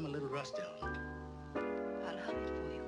I'm a little rusty on it. I'll hum it for you.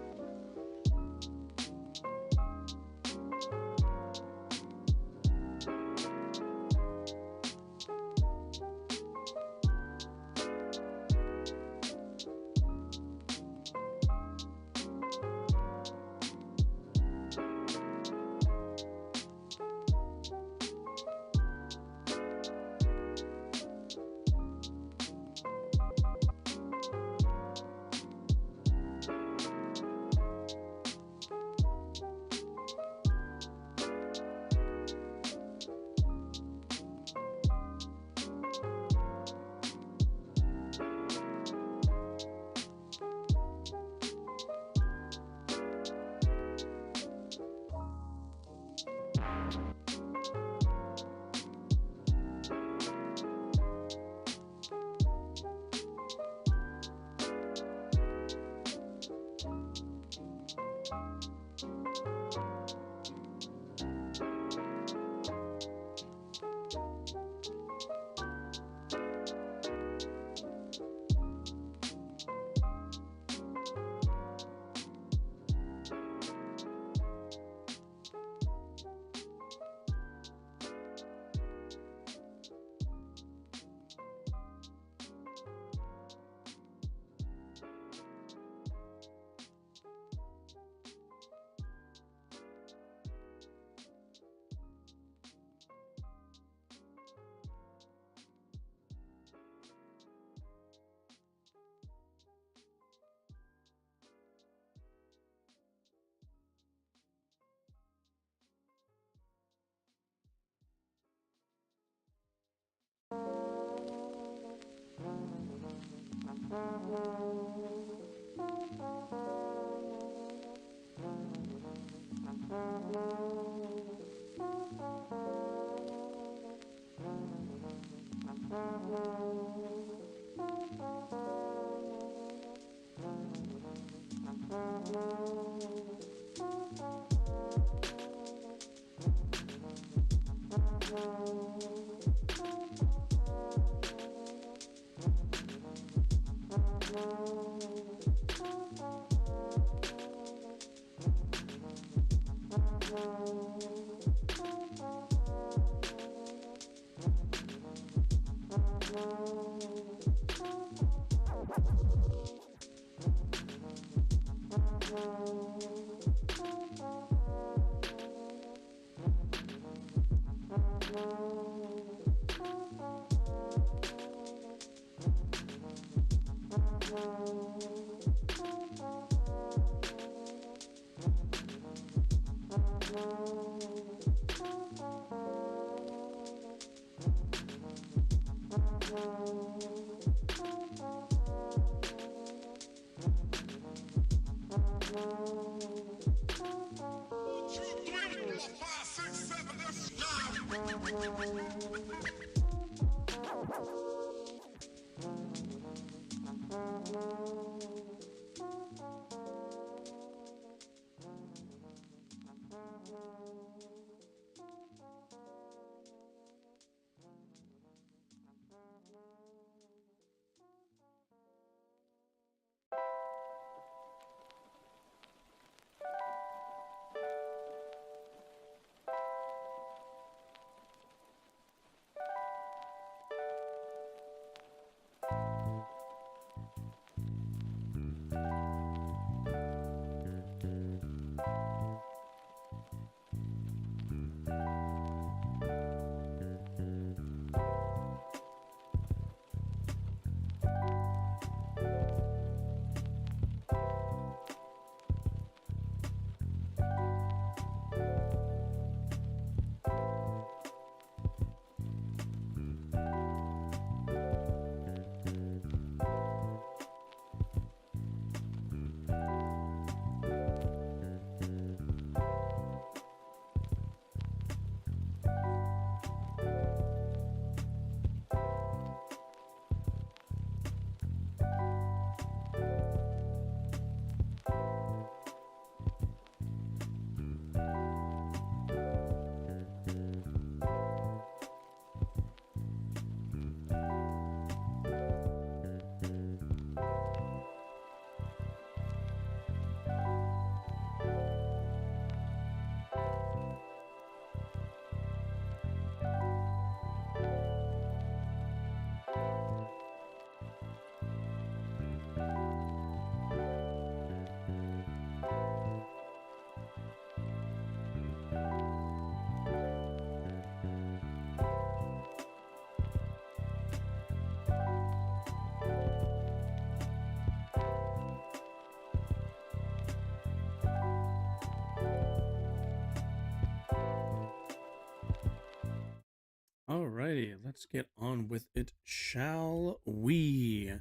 Alrighty, let's get on with it, shall we?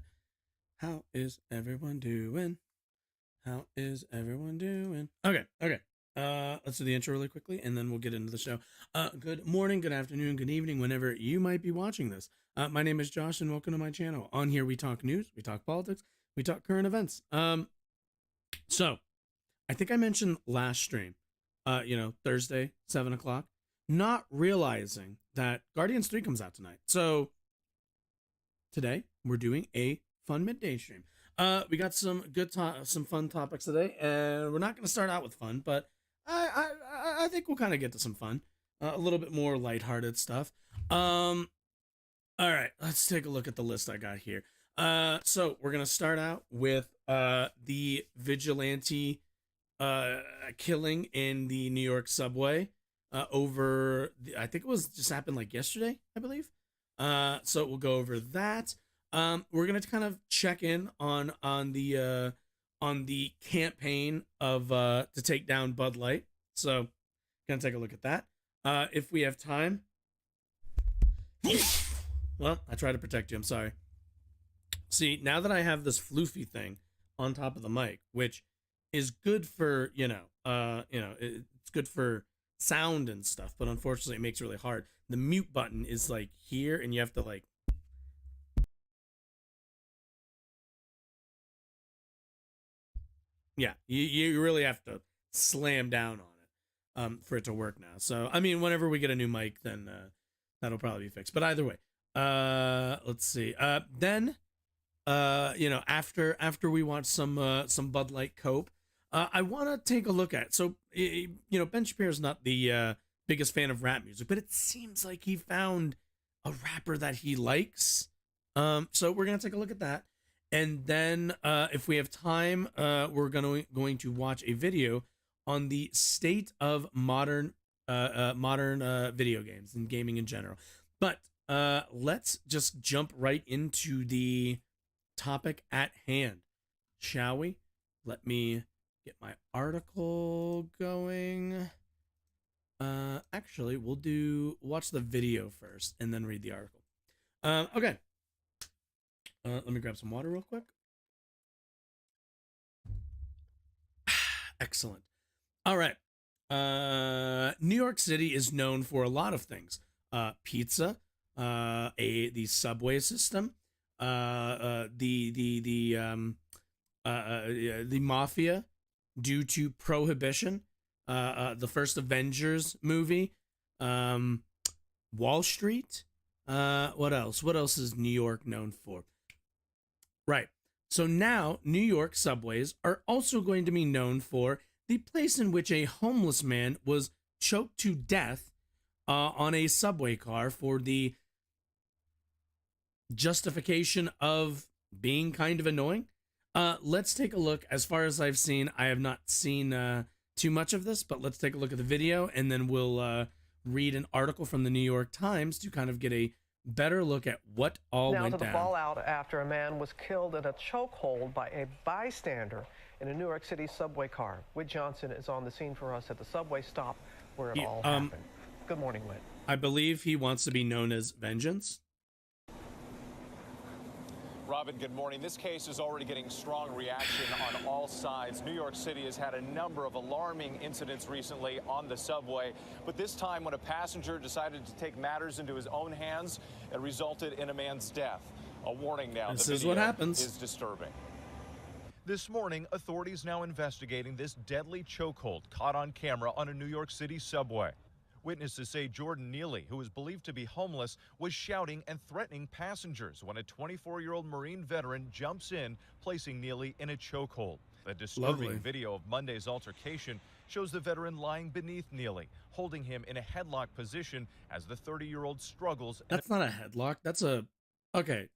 How is everyone doing? How is everyone doing? Okay. Let's do the intro really quickly, and then we'll get into the show. Good morning, good afternoon, good evening, whenever you might be watching this. My name is Josh, and welcome to my channel. On here, we talk news, we talk politics, we talk current events. So I think I mentioned last stream, Thursday, 7 o'clock, not realizing that Guardians 3 comes out tonight. So today we're doing a fun midday stream. We got some some fun topics today, and we're not going to start out with fun, but I think we'll kind of get to some fun, a little bit more lighthearted stuff. All right, let's take a look at the list I got here. So we're going to start out with the vigilante killing in the New York subway I think it was just happened like yesterday, I believe. So we'll go over that. We're gonna kind of check in on the campaign of to take down Bud Light. So gonna take a look at that. If we have time. Well, I try to protect you. I'm sorry. See, now that I have this floofy thing on top of the mic, which is good for it's good for sound and stuff, but unfortunately it makes it really hard. The mute button is like here, and you have to like you really have to slam down on it for it to work now. So I mean, whenever we get a new mic, then that'll probably be fixed. But either way, let's see. Then after we watch some Bud Light Cope, I want to take a look at. So Ben Shapiro's not the biggest fan of rap music, but it seems like he found a rapper that he likes. So we're gonna take a look at that. And then if we have time, we're going to watch a video on the state of modern video games and gaming in general. But let's just jump right into the topic at hand, shall we? Let me get my article going. Actually, we'll watch the video first and then read the article. Okay. Let me grab some water real quick. Excellent. All right. New York City is known for a lot of things. Pizza, the subway system, the mafia, due to prohibition, the first Avengers movie, Wall Street. What else? What else is New York known for? Right. So now New York subways are also going to be known for the place in which a homeless man was choked to death on a subway car for the justification of being kind of annoying. Let's take a look. As far as I've seen, I have not seen too much of this, but let's take a look at the video, and then we'll read an article from the New York Times to kind of get a better look at what all went down. Now to the fallout after a man was killed in a chokehold by a bystander in a New York City subway car. Whit Johnson is on the scene for us at the subway stop where it all happened. Good morning, Whit. I believe he wants to be known as Vengeance. Robin, good morning. This case is already getting strong reaction on all sides. New York City has had a number of alarming incidents recently on the subway, but this time when a passenger decided to take matters into his own hands, it resulted in a man's death. A warning now. This is what happens. Is disturbing. This morning, authorities now investigating this deadly chokehold caught on camera on a New York City subway. Witnesses say Jordan Neely, who is believed to be homeless, was shouting and threatening passengers when a 24-year-old Marine veteran jumps in, placing Neely in a chokehold. The disturbing video of Monday's altercation shows the veteran lying beneath Neely, holding him in a headlock position as the 30-year-old struggles. That's not a headlock. That's a... Okay.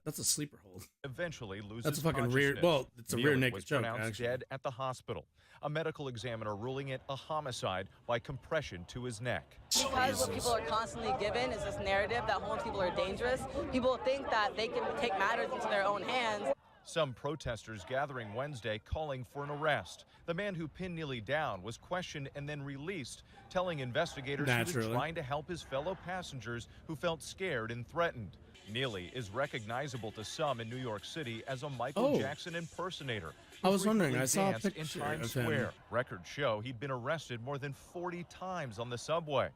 That's a sleeper hold. Eventually loses That's a fucking rear... Well, it's a rear naked choke, actually. Dead at the hospital. A medical examiner ruling it a homicide by compression to his neck. Because what people are constantly given is this narrative that homeless people are dangerous. People think that they can take matters into their own hands. Some protesters gathering Wednesday calling for an arrest. The man who pinned Neely down was questioned and then released, telling investigators he was trying to help his fellow passengers who felt scared and threatened. Neely is recognizable to some in New York City as a Michael Jackson impersonator. I was wondering, I saw a picture in Times Square. Records show he'd been arrested more than 40 times on the subway.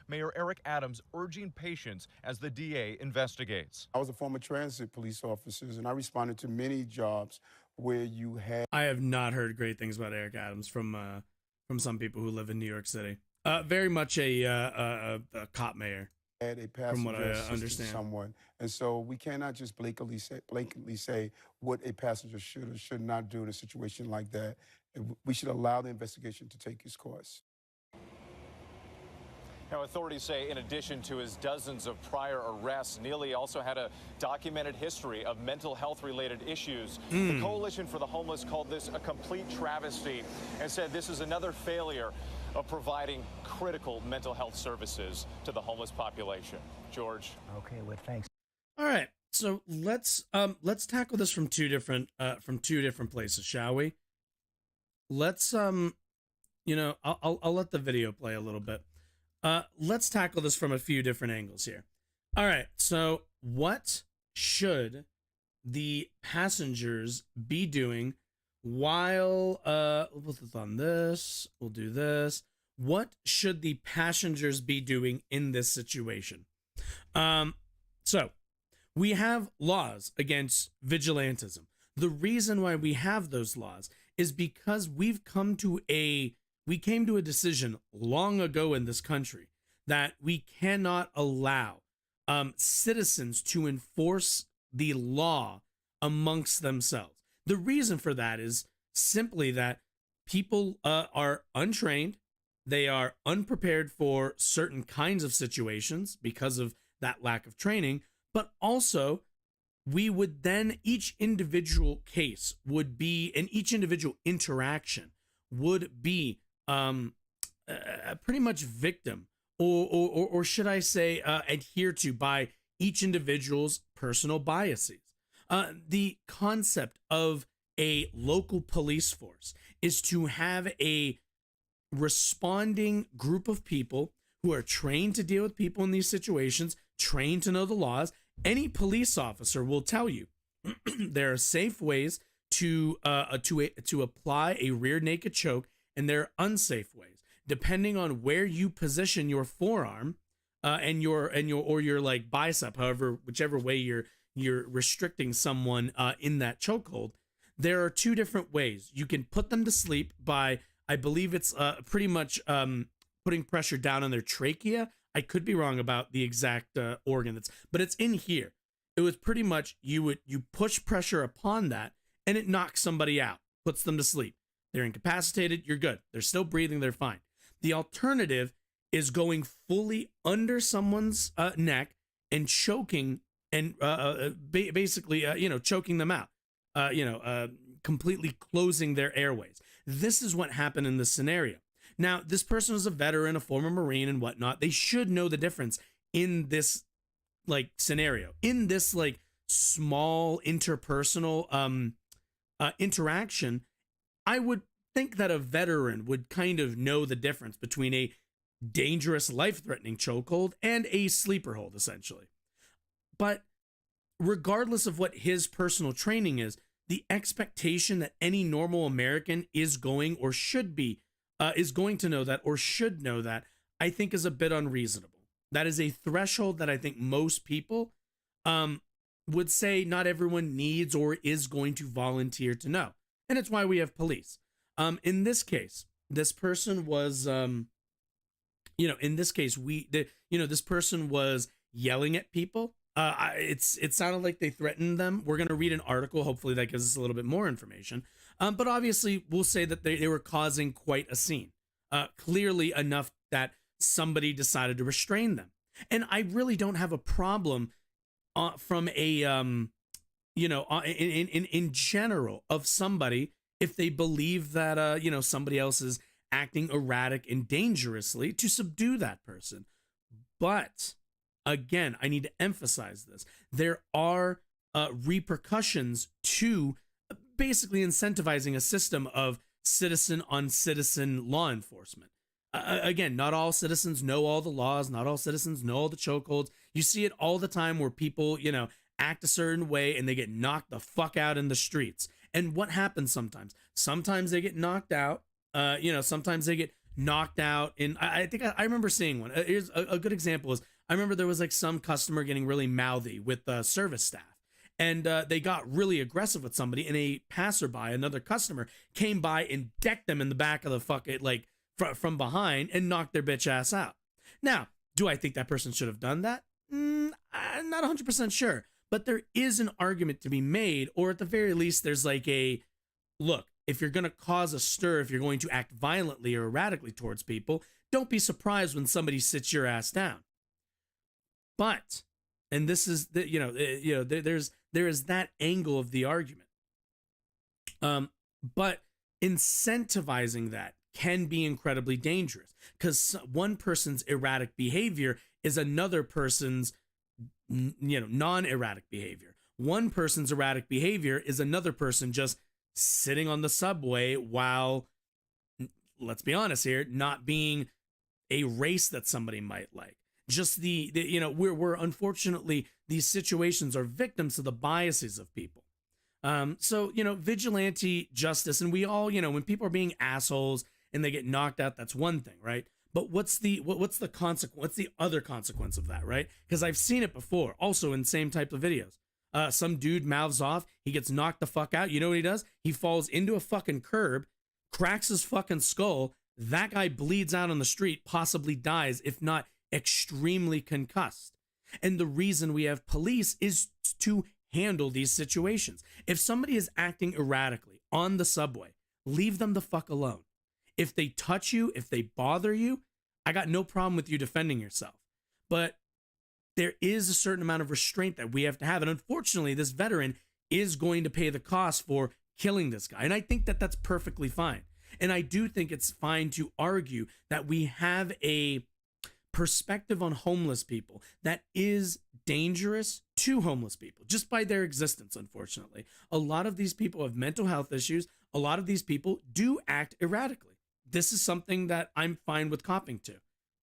Mayor Eric Adams urging patience as the DA investigates. I was a former transit police officer, and I responded to many jobs where you had... I have not heard great things about Eric Adams from some people who live in New York City. Very much a cop mayor. Had a passenger from what I understand. Someone, and so we cannot just blatantly say what a passenger should or should not do in a situation like that. We should allow the investigation to take its course. Now, authorities say in addition to his dozens of prior arrests, Neely also had a documented history of mental health-related issues. The Coalition for the Homeless called this a complete travesty and said this is another failure of providing critical mental health services to the homeless population. George. Okay, well, thanks. All right, so let's tackle this from two different places, shall we? Let's I'll let the video play a little bit. Let's tackle this from a few different angles here. All right, so what should the passengers be doing while, we'll put on this, we'll do this. What should the passengers be doing in this situation? So we have laws against vigilantism. The reason why we have those laws is because we came to a decision long ago in this country that we cannot allow citizens to enforce the law amongst themselves. The reason for that is simply that people are untrained. They are unprepared for certain kinds of situations because of that lack of training, but also we would then, each individual case would be, and each individual interaction would be pretty much victim or should I say adhered to by each individual's personal biases. The concept of a local police force is to have a responding group of people who are trained to deal with people in these situations, trained to know the laws. Any police officer will tell you there are safe ways to apply a rear naked choke, and there are unsafe ways, depending on where you position your forearm and your like bicep, however, whichever way you're restricting someone in that chokehold. There are two different ways. You can put them to sleep by, I believe it's pretty much putting pressure down on their trachea. I could be wrong about the exact organ but it's in here. It was pretty much you push pressure upon that and it knocks somebody out, puts them to sleep. They're incapacitated, you're good. They're still breathing, they're fine. The alternative is going fully under someone's neck and choking and basically choking them out. Completely closing their airways. This is what happened in this scenario. Now, this person is a veteran, a former Marine and whatnot. They should know the difference in this scenario, in this small interpersonal interaction. I would think that a veteran would kind of know the difference between a dangerous, life-threatening chokehold and a sleeper hold, essentially. But regardless of what his personal training is, the expectation that any normal American is going to know that or should know that, I think is a bit unreasonable. That is a threshold that I think most people would say not everyone needs or is going to volunteer to know. And it's why we have police. In this case, this person was, this person was yelling at people. It sounded like they threatened them. We're going to read an article. Hopefully that gives us a little bit more information. But obviously we'll say that they were causing quite a scene, clearly enough that somebody decided to restrain them. And I really don't have a problem from a, in general of somebody, if they believe that, somebody else is acting erratic and dangerously, to subdue that person. But again, I need to emphasize this. There are repercussions to basically incentivizing a system of citizen on citizen law enforcement. Again, not all citizens know all the laws. Not all citizens know all the chokeholds. You see it all the time where people, act a certain way and they get knocked the fuck out in the streets. And what happens sometimes? Sometimes they get knocked out. Sometimes they get knocked out. And I think I remember seeing one. Here's a good example is I remember there was like some customer getting really mouthy with the service staff. And they got really aggressive with somebody, and a passerby, another customer, came by and decked them in the back of the fucking, like, from behind and knocked their bitch ass out. Now, do I think that person should have done that? I'm not 100% sure. But there is an argument to be made, or at the very least, there's like look, if you're going to cause a stir, if you're going to act violently or erratically towards people, don't be surprised when somebody sits your ass down. But, and this is, there is that angle of the argument. But incentivizing that can be incredibly dangerous because one person's erratic behavior is another person's, non-erratic behavior. One person's erratic behavior is another person just sitting on the subway while, let's be honest here, not being a race that somebody might like. Just we're unfortunately, these situations are victims to the biases of people. So, vigilante justice, and we all, when people are being assholes and they get knocked out, that's one thing, right? But what's the consequence? What's the other consequence of that, right? Because I've seen it before, also in same type of videos. Some dude mouths off, he gets knocked the fuck out. You know what he does? He falls into a fucking curb, cracks his fucking skull. That guy bleeds out on the street, possibly dies, if not extremely concussed. And the reason we have police is to handle these situations. If somebody is acting erratically on the subway, leave them the fuck alone. If they touch you, if they bother you, I got no problem with you defending yourself. But there is a certain amount of restraint that we have to have. And unfortunately, this veteran is going to pay the cost for killing this guy. And I think that that's perfectly fine. And I do think it's fine to argue that we have a perspective on homeless people that is dangerous to homeless people just by their existence. Unfortunately, a lot of these people have mental health issues. A lot of these people do act erratically. This is something that I'm fine with copping to.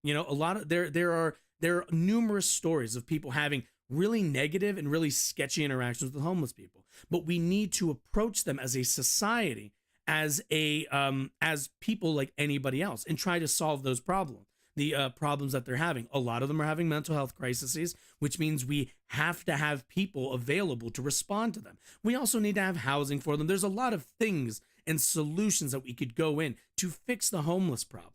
A lot of there are numerous stories of people having really negative and really sketchy interactions with homeless people, but we need to approach them as a society, as people like anybody else, and try to solve those problems. The problems that they're having. A lot of them are having mental health crises, which means we have to have people available to respond to them. We also need to have housing for them. There's a lot of things and solutions that we could go in to fix the homeless problem.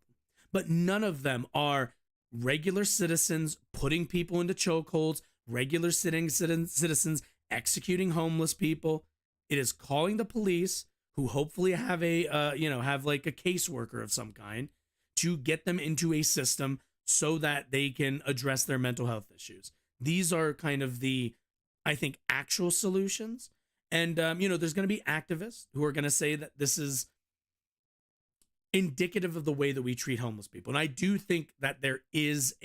But none of them are regular citizens putting people into chokeholds, regular citizens executing homeless people. It is calling the police, who hopefully have have like a caseworker of some kind, to get them into a system so that they can address their mental health issues. These are kind of the, I think, actual solutions. And, there's going to be activists who are going to say that this is indicative of the way that we treat homeless people. And I do think that there is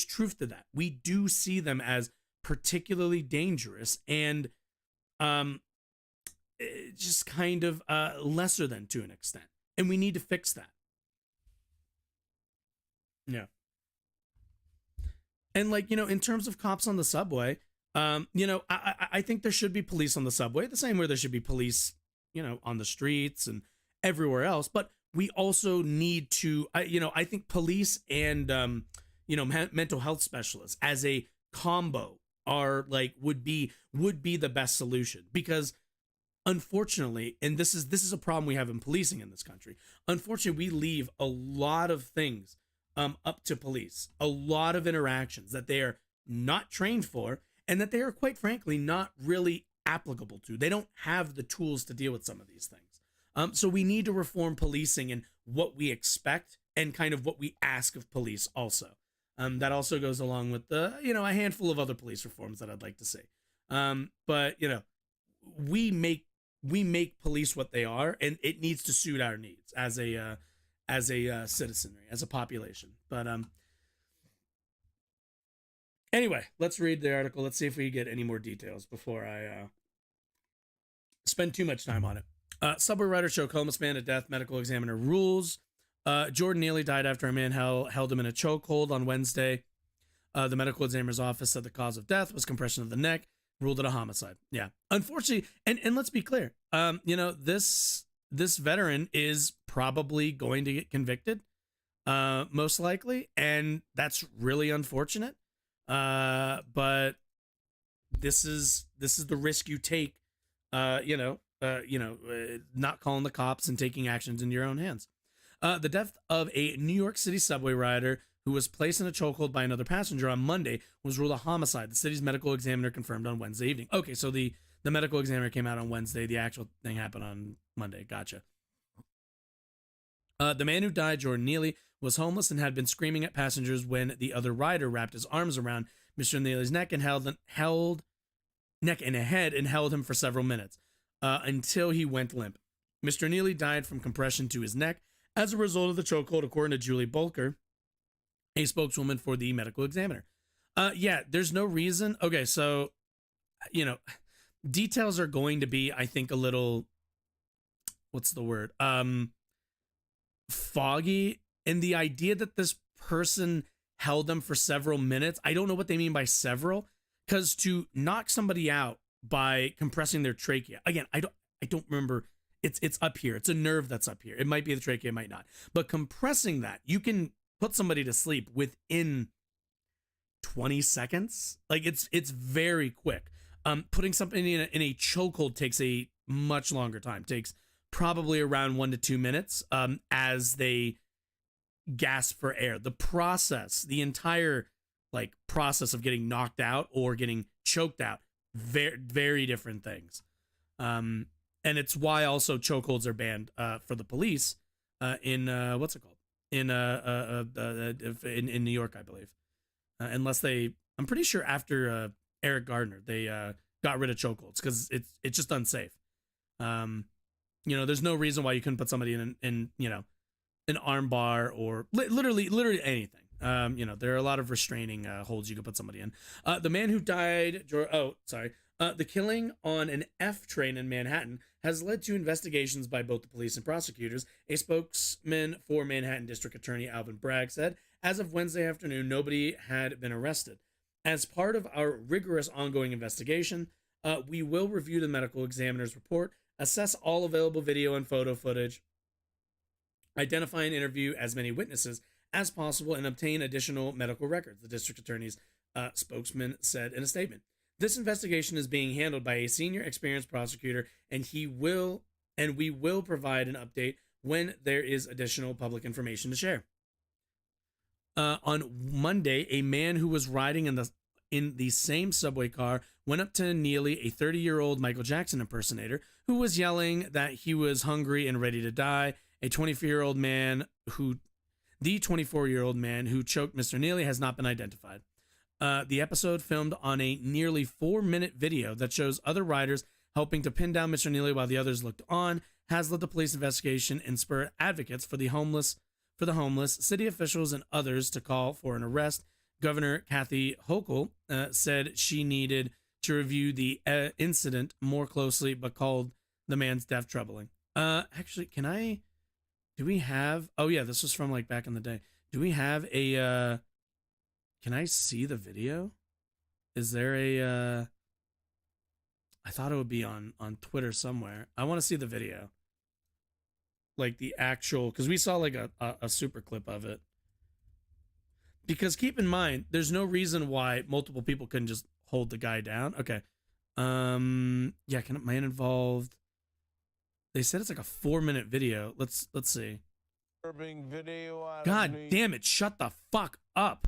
truth to that. We do see them as particularly dangerous and just kind of lesser than to an extent. And we need to fix that. Yeah. And in terms of cops on the subway, I think there should be police on the subway, the same way there should be police, on the streets and everywhere else. But we also need to, I think police and, mental health specialists as a combo are would be the best solution, because unfortunately, and this is a problem we have in policing in this country. Unfortunately, we leave a lot of things up to police, a lot of interactions that they are not trained for, and that they are, quite frankly, not really applicable to. They don't have the tools to deal with some of these things. So we need to reform policing and what we expect and kind of what we ask of police also. That also goes along with the, a handful of other police reforms that I'd like to see. But, we make police what they are, and it needs to suit our needs as a citizenry, as a population. But anyway, let's read the article. Let's see if we get any more details before I spend too much time on it. Subway rider choke homeless man to death. Medical examiner rules. Jordan Neely died after a man held him in a chokehold on Wednesday. The medical examiner's office said the cause of death was compression of the neck, ruled it a homicide. Yeah. Unfortunately, and let's be clear, this veteran is probably going to get convicted, most likely, and that's really unfortunate. But this is the risk you take, not calling the cops and taking actions in your own hands. The death of a New York City subway rider who was placed in a chokehold by another passenger on Monday was ruled a homicide. The city's medical examiner confirmed on Wednesday evening. Okay, so the medical examiner came out on Wednesday. The actual thing happened on Monday. Gotcha. The man who died, Jordan Neely, was homeless and had been screaming at passengers when the other rider wrapped his arms around Mr. Neely's neck and held neck and head and held him for several minutes until he went limp. Mr. Neely died from compression to his neck as a result of the chokehold, according to Julie Bolker, a spokeswoman for the medical examiner. There's no reason. Okay, so, details are going to be, I think, a little, what's the word? Foggy. And the idea that this person held them for several minutes, I don't know what they mean by several, because to knock somebody out by compressing their trachea, again, I don't remember. It's up here. It's a nerve that's up here. It might be the trachea, it might not. But compressing that, you can put somebody to sleep within 20 seconds. Like it's very quick. Putting something in a chokehold takes a much longer time. Takes probably around 1 to 2 minutes as they gasp for air. The process, the entire process of getting knocked out or getting choked out, very, very different things. And it's why also chokeholds are banned for the police in what's it called? In New York, I believe. Unless I'm pretty sure after Eric Gardner, they got rid of chokeholds because it's just unsafe. There's no reason why you couldn't put somebody in an arm bar or literally anything. There are a lot of restraining holds you could put somebody in. The man who died, the killing on an F train in Manhattan has led to investigations by both the police and prosecutors. A spokesman for Manhattan District Attorney Alvin Bragg said, as of Wednesday afternoon, nobody had been arrested. As part of our rigorous ongoing investigation, we will review the medical examiner's report, assess all available video and photo footage, identify and interview as many witnesses as possible, and obtain additional medical records, the district attorney's spokesman said in a statement. This investigation is being handled by a senior experienced prosecutor, and we will provide an update when there is additional public information to share. On Monday, a man who was riding in the same subway car went up to Neely, a 30-year-old Michael Jackson impersonator, who was yelling that he was hungry and ready to die. The 24-year-old man who choked Mr. Neely has not been identified. The episode, filmed on a nearly 4-minute video that shows other riders helping to pin down Mr. Neely while the others looked on, has led the police investigation and spurred advocates for the homeless, city officials, and others to call for an arrest. Governor Kathy Hochul said she needed to review the incident more closely, but called the man's death troubling. Actually, do we have, oh yeah, this was from back in the day. Do we have a, can I see the video? Is there a, I thought it would be on Twitter somewhere. I want to see the video. The actual, because we saw a super clip of it. Because keep in mind, there's no reason why multiple people couldn't just hold the guy down. Okay. Yeah, man involved. They said it's a 4-minute video. Let's see. God damn it, shut the fuck up.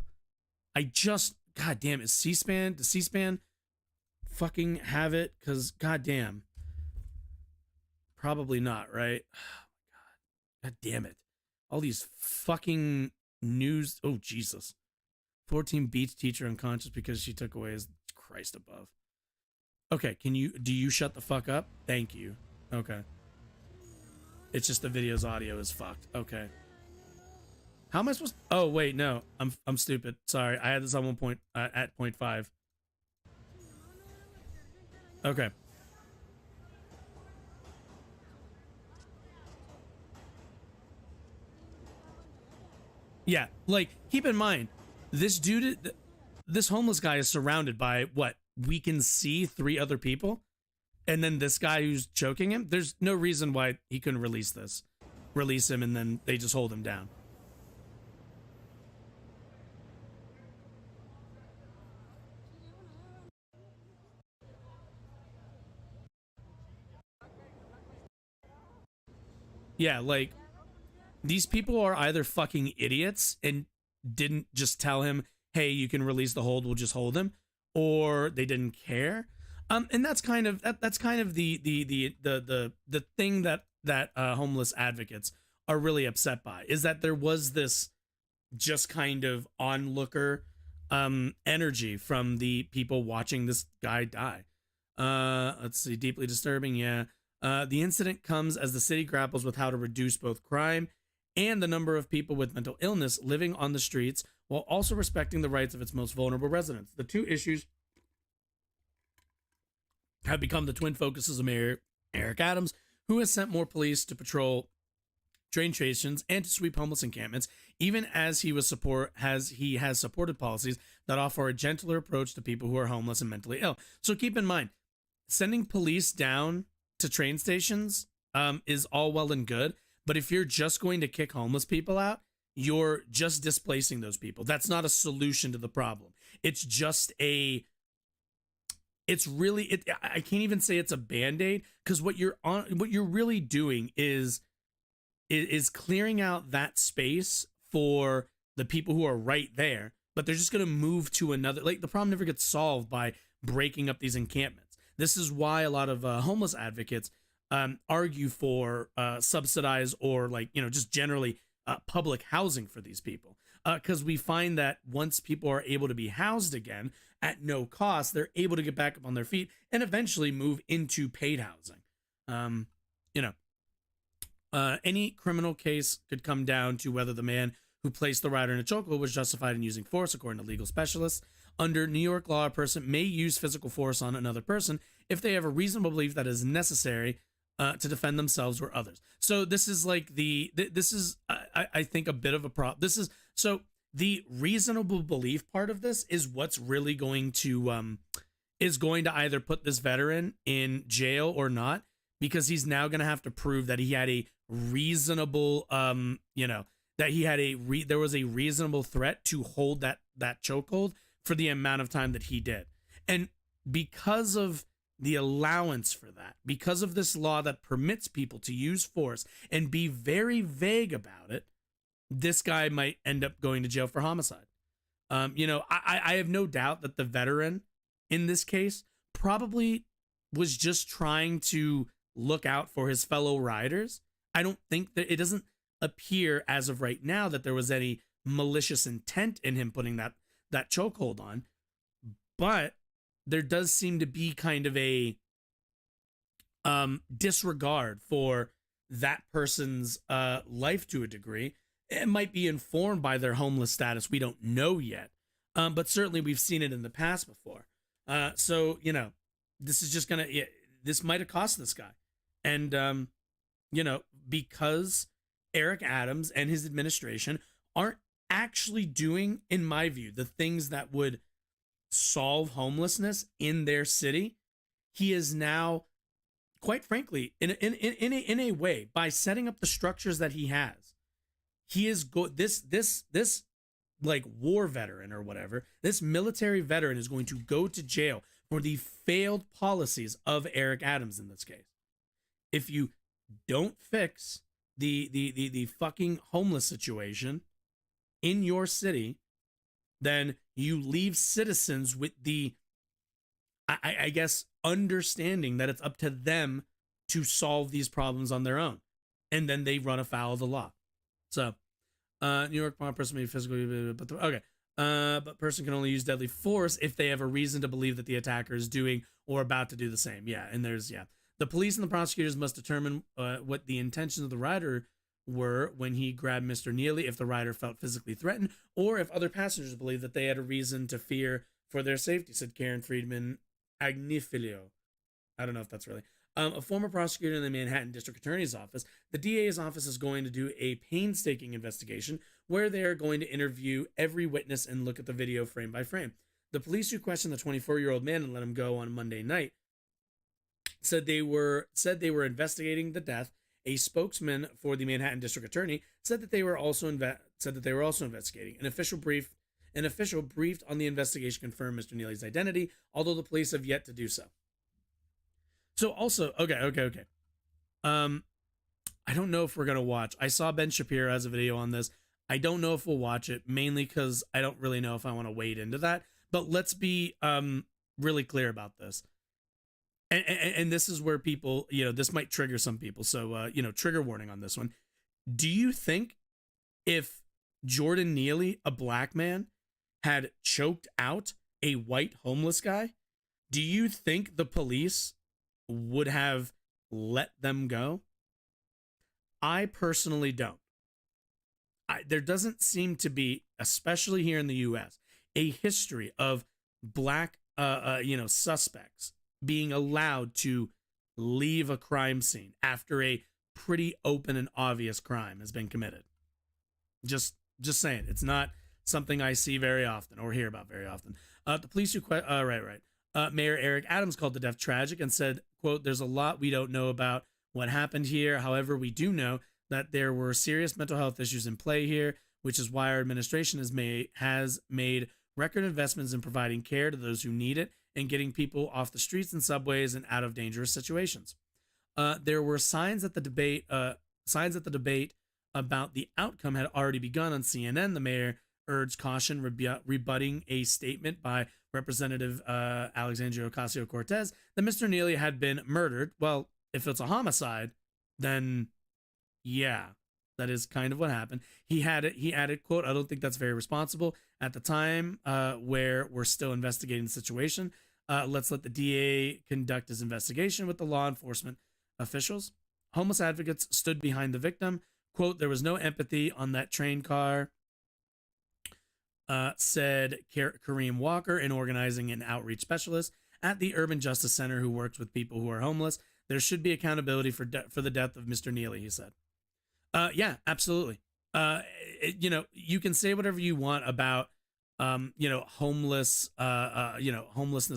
God damn it, C-SPAN? Does C-SPAN fucking have it? Because, god damn. Probably not, right? Oh, God damn it. All these fucking news. Oh, Jesus. 14 beats teacher unconscious because she took away his Christ above. Okay, do you shut the fuck up? Thank you. Okay. It's just the video's audio is fucked. Okay. How am I supposed to, oh wait, no. I'm stupid. Sorry. I had this on 1 at 0.5. Okay. Yeah, like, keep in mind, this dude, this homeless guy is surrounded by, what, we can see 3 other people? And then this guy who's choking him? There's no reason why he couldn't release him, and then they just hold him down. Yeah, like, these people are either fucking idiots and didn't just tell him, hey, you can release the hold, we'll just hold him, or they didn't care. And that's kind of the thing that homeless advocates are really upset by, is that there was this just kind of onlooker energy from the people watching this guy die. Let's see, deeply disturbing. Yeah. The incident comes as the city grapples with how to reduce both crime and the number of people with mental illness living on the streets, while also respecting the rights of its most vulnerable residents. The two issues have become the twin focuses of Mayor Eric Adams, who has sent more police to patrol train stations and to sweep homeless encampments, even as he has supported policies that offer a gentler approach to people who are homeless and mentally ill. So keep in mind, sending police down to train stations is all well and good, but if you're just going to kick homeless people out, you're just displacing those people. That's not a solution to the problem. It's just I can't even say it's a Band-Aid, because what you're really doing is clearing out that space for the people who are right there, but they're just going to move to another. Like, the problem never gets solved by breaking up these encampments. This is why a lot of homeless advocates argue for subsidized or, like, just generally public housing for these people, because we find that once people are able to be housed again at no cost, they're able to get back up on their feet and eventually move into paid housing. Any criminal case could come down to whether the man who placed the rider in a chokehold was justified in using force, according to legal specialists. Under New York law, a person may use physical force on another person if they have a reasonable belief that is necessary to defend themselves or others. So this is like I think a bit of a problem. So the reasonable belief part of this is what's really going to either put this veteran in jail or not, because he's now going to have to prove that he had a reasonable there was a reasonable threat to hold that chokehold for the amount of time that he did. And because of the allowance for that, because of this law that permits people to use force and be very vague about it, this guy might end up going to jail for homicide. I have no doubt that the veteran in this case probably was just trying to look out for his fellow riders. I don't think that it doesn't appear as of right now that there was any malicious intent in him putting that chokehold on, but there does seem to be kind of a disregard for that person's life to a degree. It might be informed by their homeless status. We don't know yet, but certainly we've seen it in the past before. So this is just this might have cost this guy, and because Eric Adams and his administration aren't actually doing, in my view, the things that would solve homelessness in their city, he is now, quite frankly, in a way, by setting up the structures that he has, he is this like war veteran or whatever, this military veteran is going to go to jail for the failed policies of Eric Adams in this case. If you don't fix the fucking homeless situation in your city, then you leave citizens with the, I guess, understanding that it's up to them to solve these problems on their own. And then they run afoul of the law. So, New York person may be physically, but person can only use deadly force if they have a reason to believe that the attacker is doing or about to do the same. Yeah, and the police and the prosecutors must determine what the intentions of the rider were when he grabbed Mr. Neely, if the rider felt physically threatened, or if other passengers believed that they had a reason to fear for their safety, said Karen Friedman Agnifilio. I don't know if that's really. A former prosecutor in the Manhattan District Attorney's Office, the DA's office is going to do a painstaking investigation where they are going to interview every witness and look at the video frame by frame. The police who questioned the 24-year-old man and let him go on Monday night said they were investigating the death. A spokesman for the Manhattan District Attorney said that they were also investigating. An official briefed on the investigation confirmed Mr. Neely's identity, although the police have yet to do so. So also, okay. I don't know if we're gonna watch. I saw Ben Shapiro has a video on this. I don't know if we'll watch it, mainly because I don't really know if I want to wade into that. But let's be really clear about this. And this is where people, this might trigger some people. So, trigger warning on this one. Do you think if Jordan Neely, a black man, had choked out a white homeless guy, do you think the police would have let them go? I personally don't. There doesn't seem to be, especially here in the U.S., a history of black, suspects being allowed to leave a crime scene after a pretty open and obvious crime has been committed. Just saying, it's not something I see very often or hear about very often. The police who Mayor Eric Adams called the death tragic and said, quote, "There's a lot we don't know about what happened here. However, we do know that there were serious mental health issues in play here, which is why our administration has made record investments in providing care to those who need it and getting people off the streets and subways and out of dangerous situations." There were signs that the debate about the outcome had already begun on CNN. The mayor urged caution, rebutting a statement by Representative Alexandria Ocasio-Cortez that Mr. Neely had been murdered. Well, if it's a homicide, then yeah, that is kind of what happened. He added, quote, "I don't think that's very responsible at the time where we're still investigating the situation. Let's let the DA conduct his investigation with the law enforcement officials." Homeless advocates stood behind the victim. Quote, "There was no empathy on that train car," said Kareem Walker, an organizing and outreach specialist at the Urban Justice Center who works with people who are homeless. "There should be accountability for the death of Mr. Neely," he said. Yeah, absolutely. You can say whatever you want about, homelessness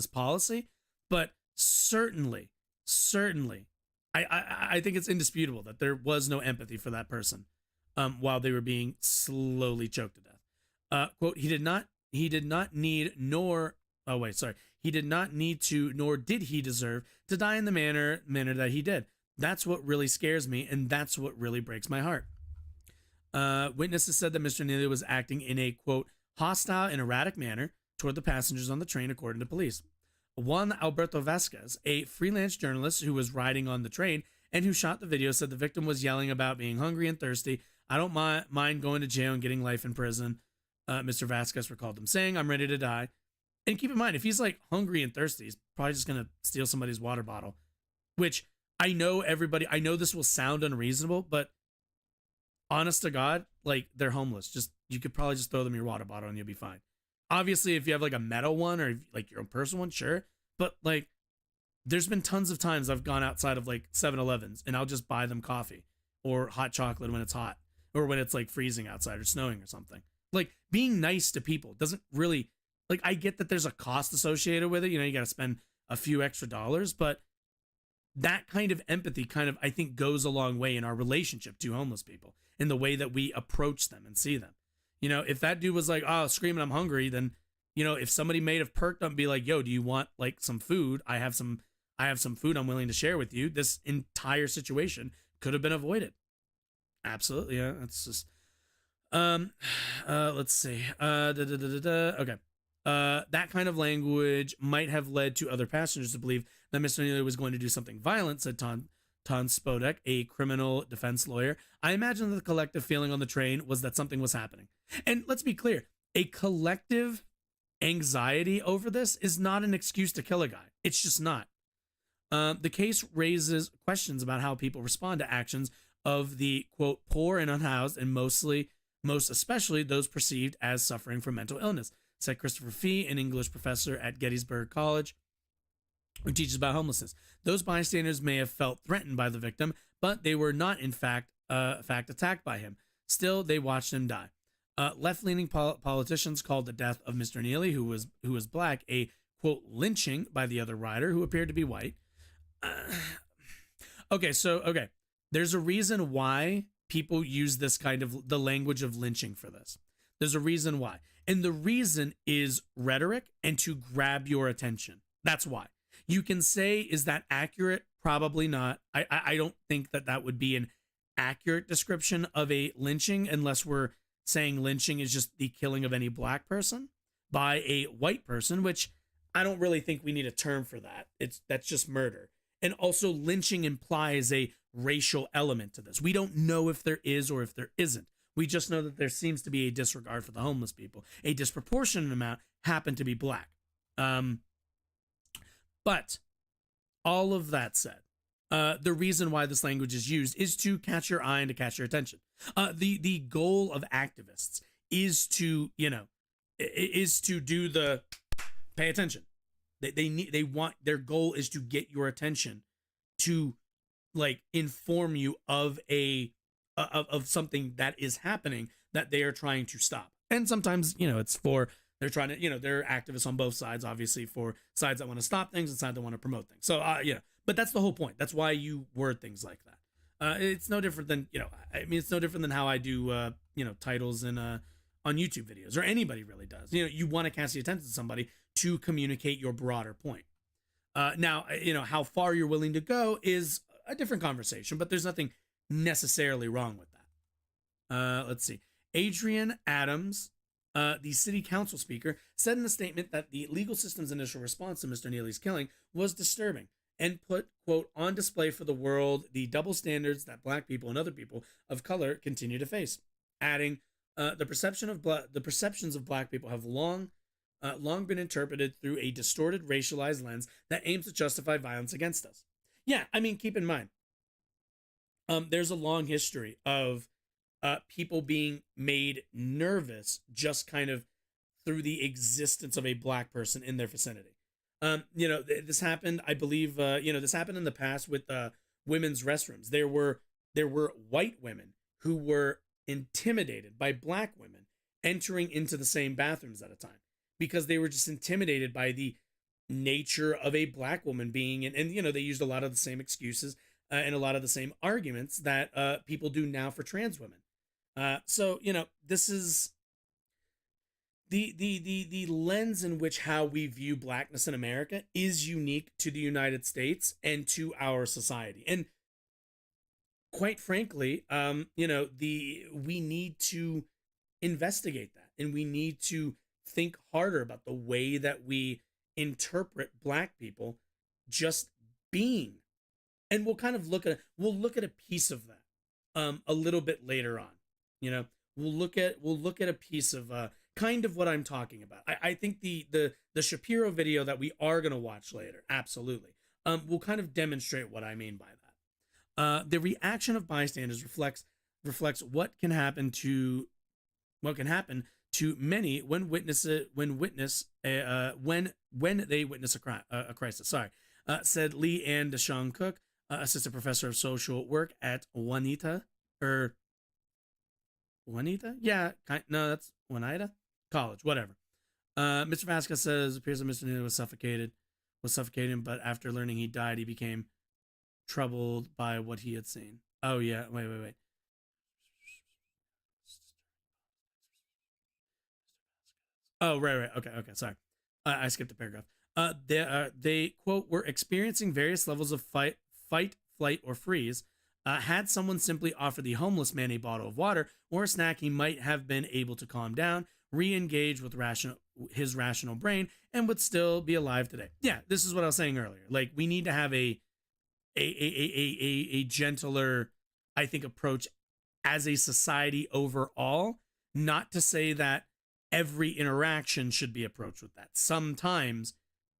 policy, but certainly, I think it's indisputable that there was no empathy for that person while they were being slowly choked to death. Quote, he did not need to, nor did he deserve to die in the manner that he did. That's what really scares me, and that's what really breaks my heart. Witnesses said that Mr. Neely was acting in a, quote, hostile and erratic manner toward the passengers on the train, according to police. Juan Alberto Vasquez, a freelance journalist who was riding on the train and who shot the video, said the victim was yelling about being hungry and thirsty. "I don't mind going to jail and getting life in prison," Mr. Vasquez recalled him saying, "I'm ready to die." And keep in mind, if he's like hungry and thirsty, he's probably just going to steal somebody's water bottle, which I know this will sound unreasonable, but honest to God, like, they're homeless. You could probably just throw them your water bottle and you'll be fine. Obviously, if you have like a metal one or like your own personal one, sure. But like, there's been tons of times I've gone outside of like 7-Elevens and I'll just buy them coffee or hot chocolate when it's hot or when it's like freezing outside or snowing or something. Like, being nice to people doesn't really, like, I get that there's a cost associated with it. You got to spend a few extra dollars, but that kind of empathy I think goes a long way in our relationship to homeless people, in the way that we approach them and see them. If that dude was like, "Oh, screaming, I'm hungry," then, if somebody may have perked up and be like, "Yo, do you want like some food? I have some food I'm willing to share with you." This entire situation could have been avoided. Absolutely. Yeah. That's just, let's see. Okay. That kind of language might have led to other passengers to believe that Mr. Neely was going to do something violent, said Ton Spodek, a criminal defense lawyer. "I imagine that the collective feeling on the train was that something was happening." And let's be clear, a collective anxiety over this is not an excuse to kill a guy. It's just not. The case raises questions about how people respond to actions of the, quote, poor and unhoused, and most especially those perceived as suffering from mental illness, said Christopher Fee, an English professor at Gettysburg College. who teaches about homelessness. Those bystanders may have felt threatened by the victim, but they were not, in fact, attacked by him. Still, they watched him die. Left-leaning politicians called the death of Mr. Neely, who was black, a quote lynching by the other rider who appeared to be white. Okay, there's a reason why people use this kind of the language of lynching for this. There's a reason why, and the reason is rhetoric and to grab your attention. That's why. You can say, is that accurate? Probably not. I don't think that would be an accurate description of a lynching unless we're saying lynching is just the killing of any black person by a white person, which I don't really think we need a term for that. That's just murder. And also lynching implies a racial element to this. We don't know if there is or if there isn't. We just know that there seems to be a disregard for the homeless people. A disproportionate amount happen to be black. But all of that said, the reason why this language is used is to catch your eye and to catch your attention. The goal of activists is to, is to do the pay attention. They want, their goal is to get your attention, to like inform you of of something that is happening that they are trying to stop. And sometimes, it's for, they're trying to, they're activists on both sides, obviously, for sides that want to stop things and sides that want to promote things. So, but that's the whole point. That's why you word things like that. It's no different than, it's no different than how I do, titles in, on YouTube videos, or anybody really does. You want to catch the attention of somebody to communicate your broader point. Now, how far you're willing to go is a different conversation, but there's nothing necessarily wrong with that. Let's see. Adrian Adams, the city council speaker, said in a statement that the legal system's initial response to Mr. Neely's killing was disturbing and put, quote, on display for the world the double standards that black people and other people of color continue to face, adding, the perceptions of black people have long been interpreted through a distorted, racialized lens that aims to justify violence against us. Yeah, I mean, keep in mind, there's a long history of people being made nervous just kind of through the existence of a black person in their vicinity. This happened, I believe, this happened in the past with women's restrooms. There were white women who were intimidated by black women entering into the same bathrooms at a time because they were just intimidated by the nature of a black woman being, and they used a lot of the same excuses and a lot of the same arguments that people do now for trans women. So this is the lens in which how we view blackness in America is unique to the United States and to our society. And quite frankly, we need to investigate that, and we need to think harder about the way that we interpret black people just being. And we'll kind of look at a piece of that a little bit later on. We'll look at a piece of kind of what I'm talking about. I think the Shapiro video that we are going to watch later, absolutely, will kind of demonstrate what I mean by that. The reaction of bystanders reflects what can happen to many when they witness a crisis. Sorry, said Lee Ann Deshawn Cook, assistant professor of social work at Juanita? Yeah, no, that's Juanita College, whatever. Mr. Vasquez says, appears that Mr. Neely was suffocating, but after learning he died, he became troubled by what he had seen. Oh yeah, wait. Oh, right. Okay, sorry. I skipped a paragraph. They, quote, were experiencing various levels of fight, flight, or freeze. Had someone simply offered the homeless man a bottle of water or a snack, he might have been able to calm down, re-engage with his rational brain, and would still be alive today. Yeah, this is what I was saying earlier. Like, we need to have a gentler, I think, approach as a society overall. Not to say that every interaction should be approached with that. Sometimes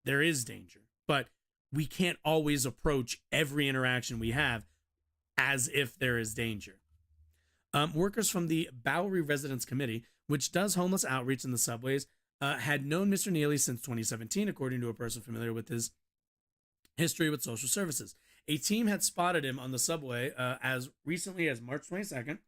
there is danger, but we can't always approach every interaction we have as if there is danger. Workers from the Bowery Residents Committee, which does homeless outreach in the subways, had known Mr. Neely since 2017, according to a person familiar with his history with social services. A team had spotted him on the subway as recently as March 22nd.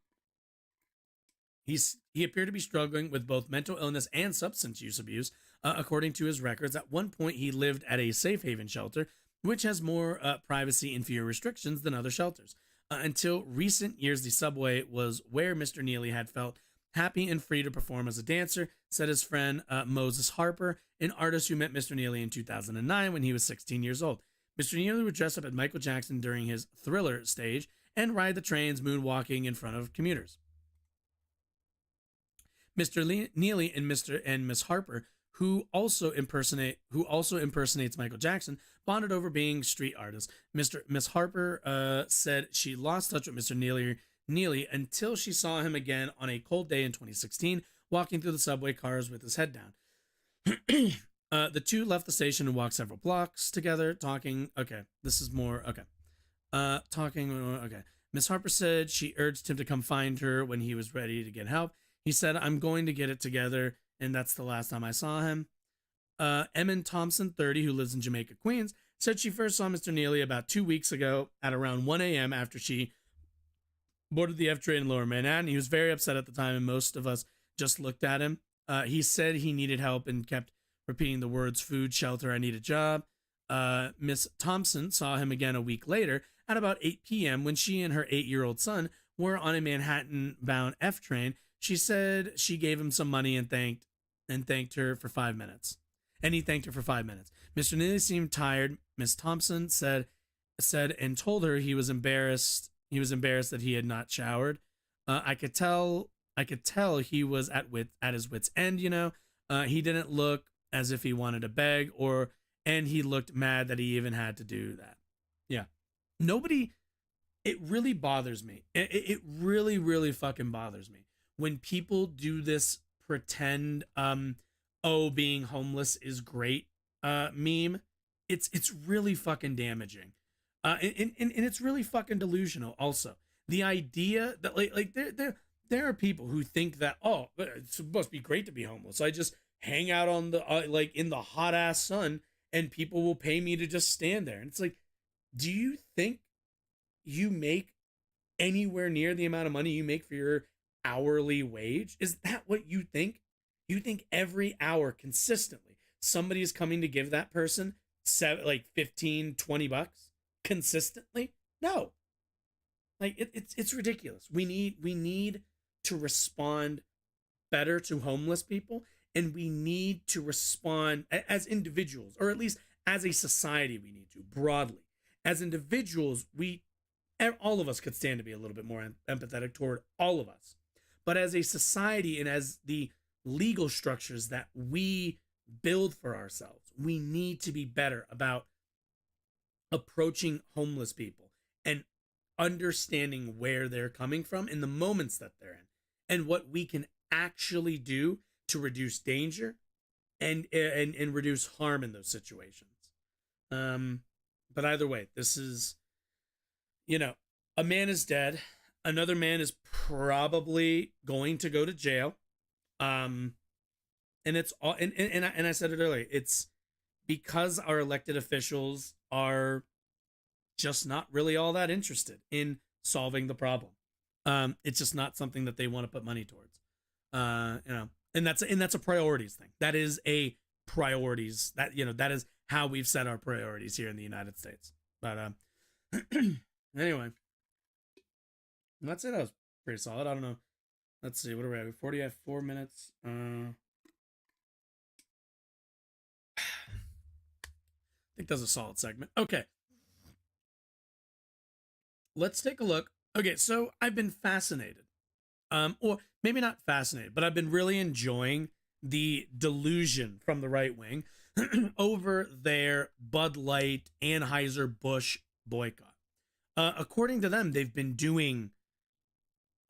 He appeared to be struggling with both mental illness and substance use abuse, according to his records. At one point, he lived at a safe haven shelter, which has more privacy and fewer restrictions than other shelters. Until recent years, the subway was where Mr. Neely had felt happy and free to perform as a dancer, said his friend Moses Harper, an artist who met Mr. Neely in 2009 when he was 16 years old. Mr. Neely would dress up as Michael Jackson during his Thriller stage and ride the trains moonwalking in front of commuters. Mr. Neely and Miss Harper, who also impersonates Michael Jackson, bonded over being street artists. Miss Harper said she lost touch with Mr. Neely until she saw him again on a cold day in 2016, walking through the subway cars with his head down. The two left the station and walked several blocks together, talking. Okay, this is more. Okay. Okay. Miss Harper said she urged him to come find her when he was ready to get help. He said, "I'm going to get it together," and that's the last time I saw him. Emmon Thompson, 30, who lives in Jamaica, Queens, said she first saw Mr. Neely about 2 weeks ago at around 1 a.m. after she boarded the F train in Lower Manhattan. He was very upset at the time, and most of us just looked at him. He said he needed help and kept repeating the words, food, shelter, I need a job. Miss Thompson saw him again a week later at about 8 p.m. when she and her 8-year-old son were on a Manhattan-bound F train. She said she gave him some money and thanked her for 5 minutes. And he thanked her for 5 minutes. Mr. Neely seemed tired. Miss Thompson said and told her he was embarrassed. He was embarrassed that he had not showered. I could tell he was at his wit's end. He didn't look as if he wanted to beg, and he looked mad that he even had to do that. Yeah, nobody. It really bothers me. It really, really fucking bothers me when people do this pretend being homeless is great meme. It's really fucking damaging. And it's really fucking delusional also. The idea that like there are people who think that, it must be great to be homeless. I just hang out on the like in the hot ass sun and people will pay me to just stand there. And it's like, do you think you make anywhere near the amount of money you make for your hourly wage? Is that what you think? You think every hour consistently somebody is coming to give that person 15, 20 bucks consistently? No. Like it's ridiculous. We need to respond better to homeless people, and we need to respond as individuals, or at least as a society. We need to broadly as individuals. All of us could stand to be a little bit more empathetic toward all of us. But as a society and as the legal structures that we build for ourselves, we need to be better about approaching homeless people and understanding where they're coming from in the moments that they're in and what we can actually do to reduce danger and reduce harm in those situations. But either way, this is, a man is dead. Another man is probably going to go to jail. And it's all, and I said it earlier, it's because our elected officials are just not really all that interested in solving the problem. It's just not something that they want to put money towards. And that's a priorities thing. That is a priorities that is how we've set our priorities here in the United States. But anyway, that's it. That was pretty solid. I don't know. Let's see. What are we at? 44 minutes. I think that's a solid segment. Okay. Let's take a look. Okay, so I've been fascinated. Or maybe not fascinated, but I've been really enjoying the delusion from the right wing over their Bud Light, Anheuser-Busch boycott. According to them, they've been doing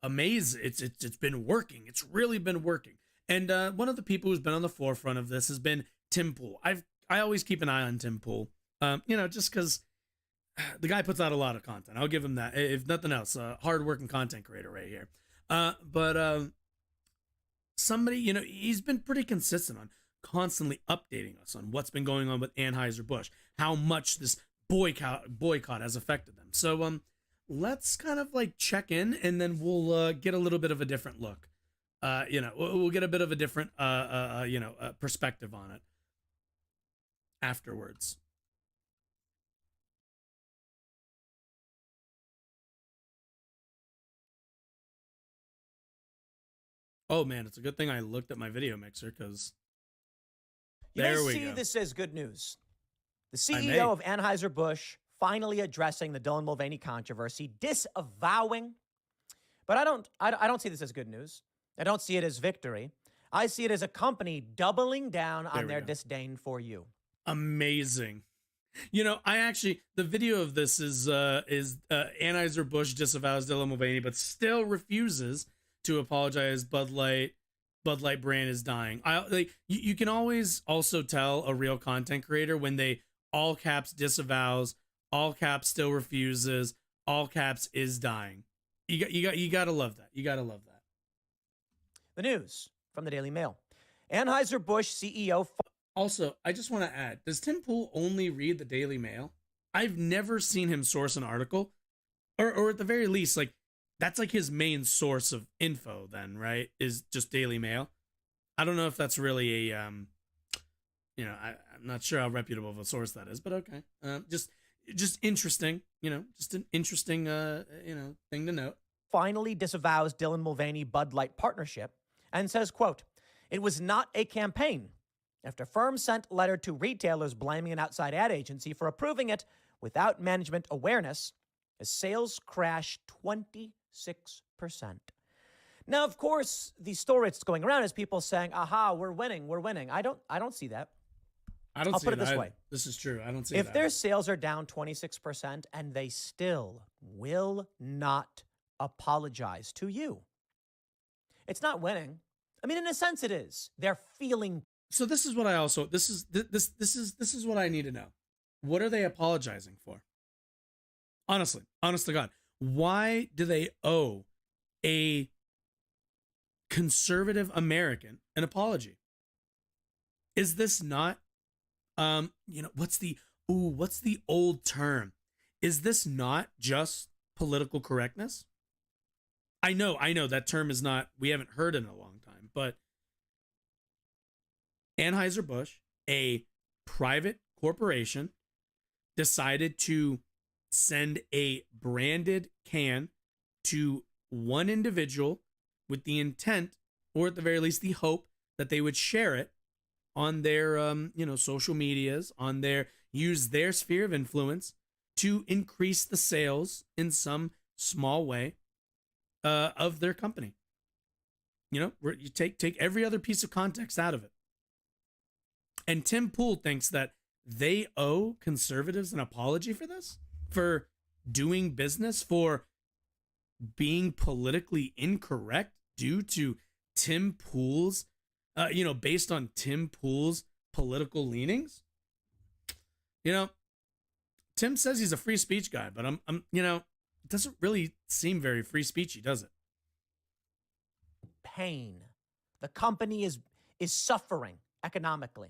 amazing. It's been working. It's really been working. And one of the people who's been on the forefront of this has been Tim Pool. I always keep an eye on Tim Pool. Just because the guy puts out a lot of content. I'll give him that. If nothing else, hardworking content creator right here. But somebody, he's been pretty consistent on constantly updating us on what's been going on with Anheuser-Busch, how much this boycott has affected them. So let's kind of like check in, and then we'll get a little bit of a different look. We'll get a bit of a different perspective on it afterwards. Oh man, it's a good thing I looked at my video mixer, because there we go. You may see this as good news. The CEO of Anheuser-Busch finally addressing the Dylan Mulvaney controversy, disavowing. But I don't see this as good news. I don't see it as victory. I see it as a company doubling down on their disdain for you. Amazing. The video of this is Anheuser-Busch disavows Dylan Mulvaney, but still refuses to apologize. Bud Light brand is dying. You can always also tell a real content creator when they all caps disavows, all caps still refuses, all caps is dying. You gotta love that. You gotta love that. The news from the Daily Mail. Anheuser-Busch CEO. Also, I just want to add, does Tim Pool only read the Daily Mail? I've never seen him source an article, or at the very least, like, that's like his main source of info then, right? Is just Daily Mail. I don't know if that's really a, I'm not sure how reputable of a source that is, but okay. Just interesting, just an interesting, thing to note. Finally disavows Dylan Mulvaney Bud Light partnership and says, quote, "It was not a campaign," after firm sent letter to retailers blaming an outside ad agency for approving it without management awareness, as sales crashed 26%. Now, of course, the story that's going around is people saying, "Aha, we're winning. I don't see that. I'll put it this way. This is true. I don't see if their sales are down 26% and they still will not apologize to you, it's not winning. I mean, in a sense, it is. They're feeling. So this is what I also this is what I need to know. What are they apologizing for? Honest to God, why do they owe a conservative American an apology? Is this not, what's the old term? Is this not just political correctness? I know that term is not, we haven't heard in a long time, but Anheuser-Busch, a private corporation, decided to send a branded can to one individual with the intent, or at the very least the hope, that they would share it on their social medias, use their sphere of influence to increase the sales in some small way of their company. You take every other piece of context out of it. And Tim Pool thinks that they owe conservatives an apology for this, for doing business, for being politically incorrect due to Tim Pool's, based on Tim Pool's political leanings. Tim says he's a free speech guy, but it doesn't really seem very free speechy, does it? Pain. The company is suffering economically.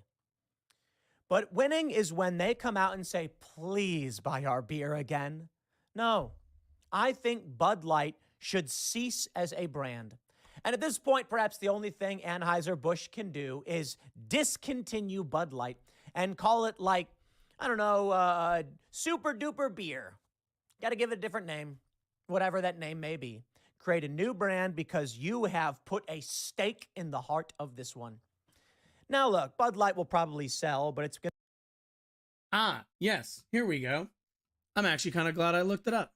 But winning is when they come out and say, "Please buy our beer again." No, I think Bud Light should cease as a brand. And at this point, perhaps the only thing Anheuser-Busch can do is discontinue Bud Light and call it, like, I don't know, Super Duper Beer. Got to give it a different name, whatever that name may be. Create a new brand, because you have put a stake in the heart of this one. Now, look, Bud Light will probably sell, but it's going to... yes, here we go. I'm actually kind of glad I looked it up.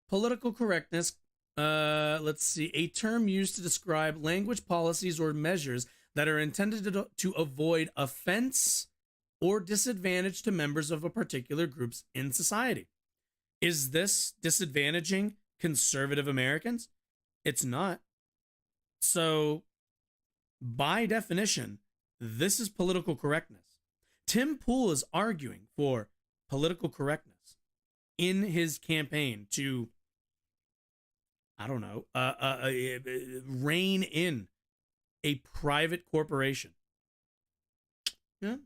Political correctness, let's see, a term used to describe language, policies, or measures that are intended to avoid offense or disadvantage to members of a particular groups in society. Is this disadvantaging conservative Americans? It's not. So, by definition, this is political correctness. Tim Pool is arguing for political correctness in his campaign to, rein in a private corporation. Yeah,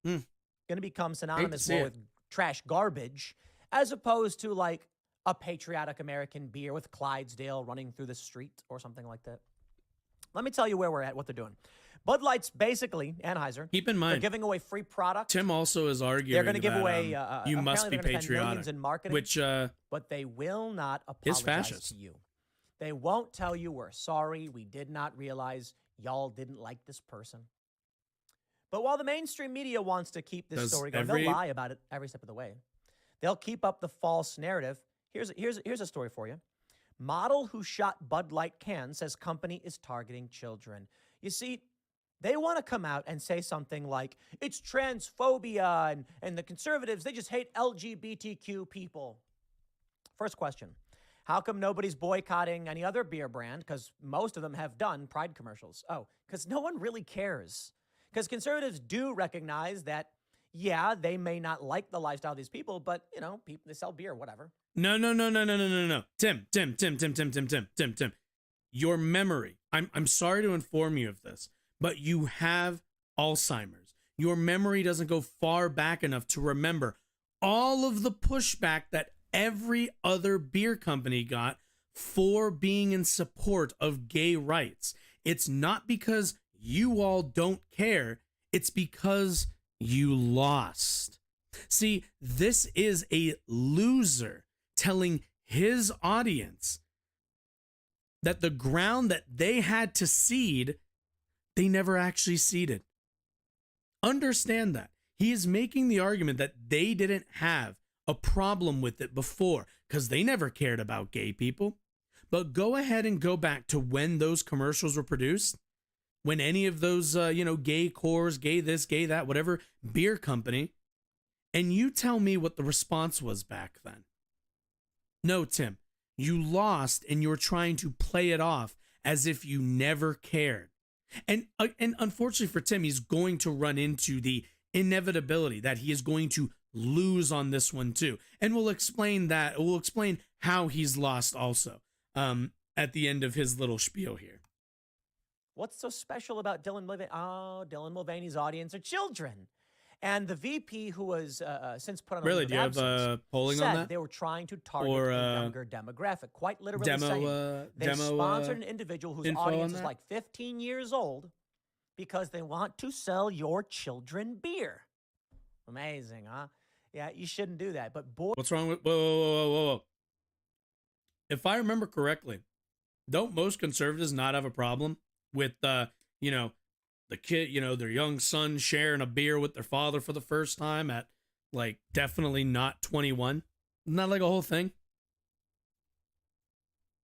going to become synonymous more with trash garbage, as opposed to like a patriotic American beer with Clydesdale running through the street or something like that. Let me tell you where we're at, what they're doing. Bud Light's basically, Anheuser, Keep in mind, they're giving away free product. Tim also is arguing they're going to give that, away, you must be apparently they're gonna spend patriotic, millions in marketing, which but they will not is apologize fascist. to you. They won't tell you, we're sorry, we did not realize y'all didn't like this person. But while the mainstream media wants to keep this story going, they'll lie about it every step of the way. They'll keep up the false narrative. Here's a story for you. Model who shot Bud Light can says company is targeting children. You see, they want to come out and say something like, it's transphobia and the conservatives, they just hate LGBTQ people. First question, how come nobody's boycotting any other beer brand? Because most of them have done Pride commercials. Oh, because no one really cares. Because conservatives do recognize that, yeah, they may not like the lifestyle of these people, but, you know, people, they sell beer, whatever. No. Tim. Your memory. I'm sorry to inform you of this, but you have Alzheimer's. Your memory doesn't go far back enough to remember all of the pushback that every other beer company got for being in support of gay rights. It's not because you all don't care. It's because you lost. See, this is a loser telling his audience that the ground that they had to cede, they never actually ceded. Understand that. He is making the argument that they didn't have a problem with it before because they never cared about gay people. But go ahead and go back to when those commercials were produced, when any of those, gay Coors, gay this, gay that, whatever beer company, and you tell me what the response was back then. No, Tim, you lost and you're trying to play it off as if you never cared. And unfortunately for Tim, he's going to run into the inevitability that he is going to lose on this one too. And we'll explain that. We'll explain how he's lost also at the end of his little spiel here. What's so special about Dylan Mulvaney? Oh, Dylan Mulvaney's audience are children. And the VP, who was since put on a leave of absence, do you have polling on that? They were trying to target a younger demographic, quite literally saying they sponsored an individual whose audience is like 15 years old because they want to sell your children beer. Amazing, huh? Yeah, you shouldn't do that. But boy, what's wrong with whoa? If I remember correctly, don't most conservatives not have a problem with the kid, their young son sharing a beer with their father for the first time at like definitely not 21? Isn't that like a whole thing?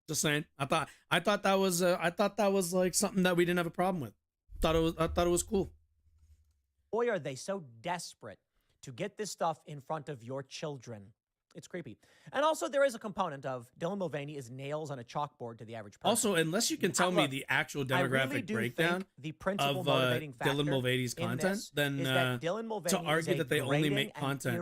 Just saying. I thought that was like something that we didn't have a problem with. I thought it was cool. Boy, are they so desperate to get this stuff in front of your children. It's creepy. And also, there is a component of Dylan Mulvaney is nails on a chalkboard to the average person. Also, unless you can tell me the actual demographic breakdown the principal of motivating factor Dylan Mulvaney's content, then Dylan Mulvaney to argue that they only make content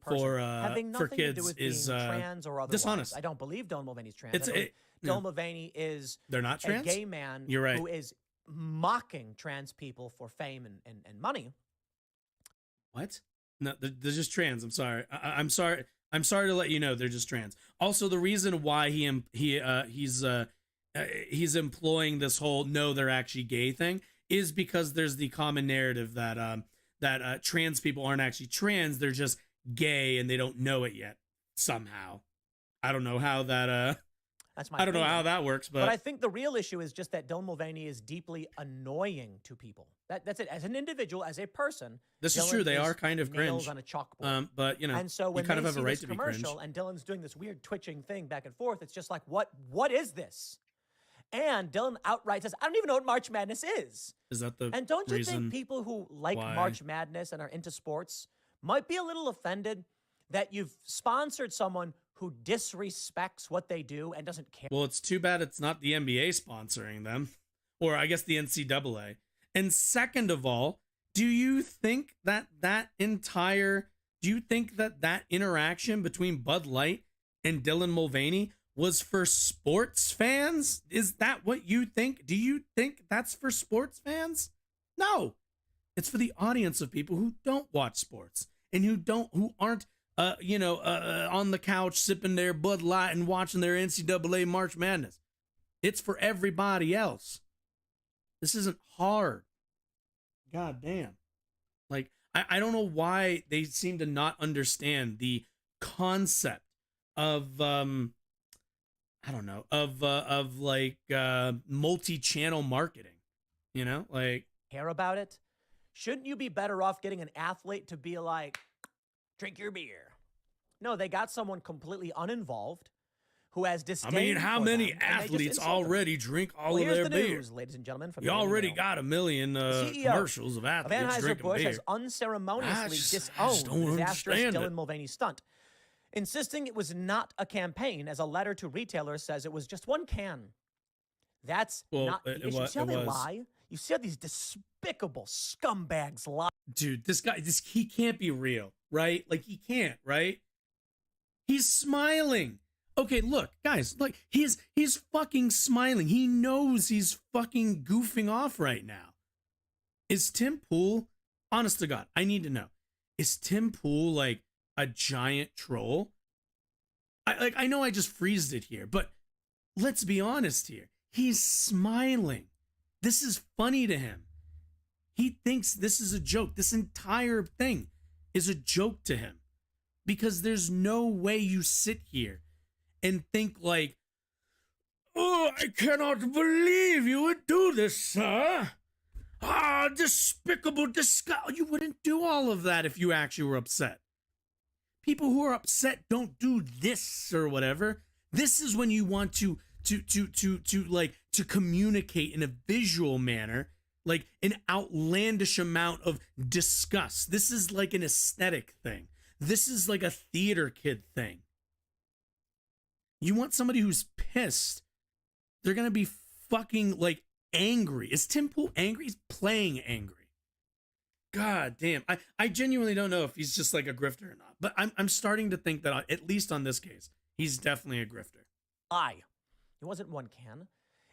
for kids is trans or otherwise. dishonest. I don't believe Dylan Mulvaney's trans. Dylan Mulvaney is they're not trans? A gay man You're right. who is mocking trans people for fame and money. What? No, they're just trans. I'm sorry. I'm sorry. I'm sorry to let you know they're just trans. Also, the reason why he's employing this whole no, they're actually gay thing is because there's the common narrative that trans people aren't actually trans, they're just gay and they don't know it yet somehow. I don't know how that That's my I don't know opinion. how that works, but I think the real issue is just that Dylan Mulvaney is deeply annoying to people. That's it. As an individual, as a person, this is true. They are kind of nails cringe on a chalkboard. But and so when you kind of they have see a right this to be cringe. commercial and Dylan's doing this weird twitching thing back and forth, it's just like, what is this? And Dylan outright says, I don't even know what March Madness is. Is that the And don't you reason think people who like why? March Madness and are into sports might be a little offended that you've sponsored someone who disrespects what they do and doesn't care? Well, it's too bad it's not the NBA sponsoring them, or I guess the NCAA. And second of all, do you think that interaction between Bud Light and Dylan Mulvaney was for sports fans? Is that what you think? Do you think that's for sports fans? No, it's for the audience of people who don't watch sports and who aren't on the couch sipping their Bud Light and watching their NCAA March Madness. It's for everybody else. This isn't hard. God damn. Like, I don't know why they seem to not understand the concept of multi-channel marketing. You know, like, care about it. Shouldn't you be better off getting an athlete to be like, drink your beer? No, they got someone completely uninvolved who has disdain. I mean, how for many them, and they just athletes insult them. already drink all of Here's their the beer? news, ladies and gentlemen. From You the Daily already Mail. got a million The CEO commercials of athletes drinking Anheuser-Busch beer. has unceremoniously I just disowned don't the disastrous understand Dylan it. Mulvaney stunt, insisting it was not a campaign, as a letter to retailers says it was just one can. That's not the issue. See how they lie? You see how these despicable scumbags lie? Dude, he can't be real, right? Like, he can't, right? He's smiling. Okay, look, guys, like, he's fucking smiling. He knows he's fucking goofing off right now. Is Tim Pool, honest to God, I need to know, is Tim Pool like a giant troll? I know I just freezed it here, but let's be honest here. He's smiling. This is funny to him. He thinks this is a joke. This entire thing is a joke to him, because there's no way you sit here and think like, oh, I cannot believe you would do this, sir. Ah, despicable, disgust. You wouldn't do all of that if you actually were upset. People who are upset don't do this or whatever. This is when you want to communicate in a visual manner, like an outlandish amount of disgust. This is like an aesthetic thing. This is like a theater kid thing. You want somebody who's pissed. They're going to be fucking like angry. Is Tim Pool angry? He's playing angry. God damn. I genuinely don't know if he's just like a grifter or not, but I'm starting to think that at least on this case, he's definitely a grifter. It wasn't one can.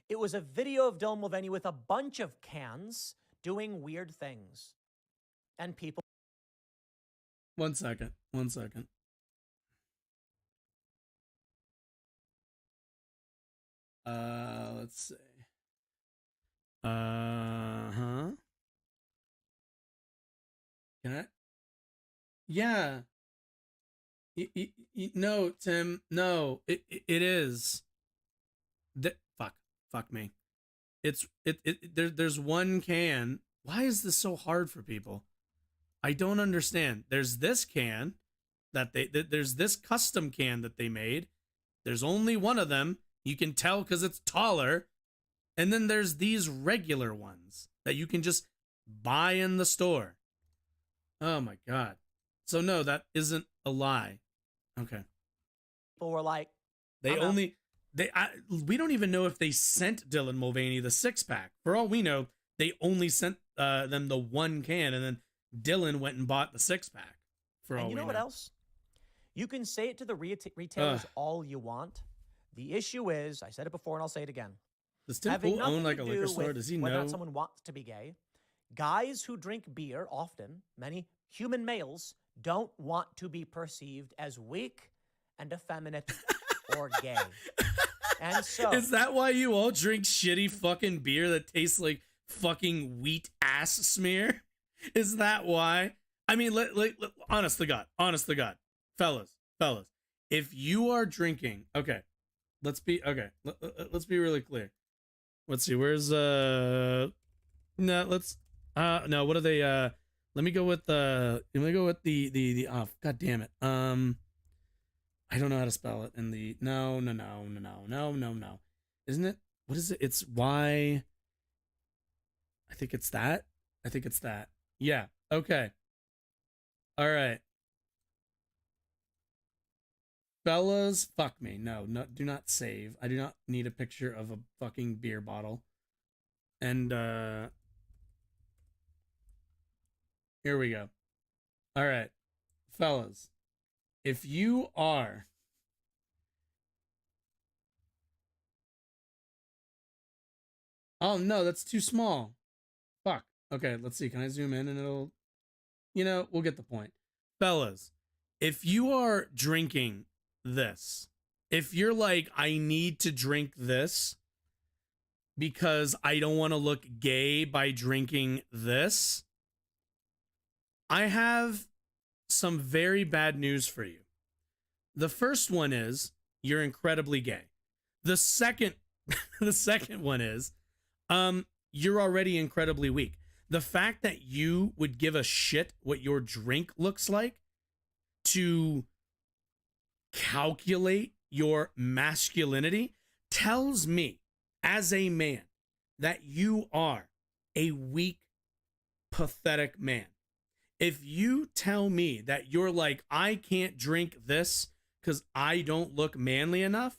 It was a video of Dylan Mulvaney with a bunch of cans doing weird things. And people. One second. Let's see. Can I? Yeah. No, Tim. No, it is. Fuck me. There's one can. Why is this so hard for people? I don't understand. There's this can there's this custom can that they made. There's only one of them. You can tell because it's taller. And then there's these regular ones that you can just buy in the store. Oh my God. So no, that isn't a lie. Okay. People were like, we don't even know if they sent Dylan Mulvaney the 6-pack. For all we know, they only sent them the one can, and then Dylan went and bought the 6-pack. For all we know. And you know what else? You can say it to the retailers all you want. The issue is, I said it before and I'll say it again. Does Tim Pool own like a liquor store? Does he know? Whether or not someone wants to be gay. Guys who drink beer often, many human males, don't want to be perceived as weak and effeminate or gay. And so, is that why you all drink shitty fucking beer that tastes like fucking wheat ass smear? Is that why? I mean, honest to God, fellas, if you are drinking, let's be really clear. Let's see, where's no, what are they? Let me go with the God damn it. I don't know how to spell it in the no. Isn't it? What is it? It's Y. I think it's that. Yeah. Okay. All right. Fellas, fuck me. No, do not save. I do not need a picture of a fucking beer bottle. And here we go. All right. Fellas, if you are Oh no, that's too small. Fuck. Okay, let's see. Can I zoom in and it'll we'll get the point. Fellas, if you are drinking this, if you're like, I need to drink this because I don't want to look gay by drinking this, I have some very bad news for you. The first one is you're incredibly gay. The second one is you're already incredibly weak. The fact that you would give a shit what your drink looks like to calculate your masculinity tells me as a man that you are a weak, pathetic man. If you tell me that you're like, I can't drink this because I don't look manly enough,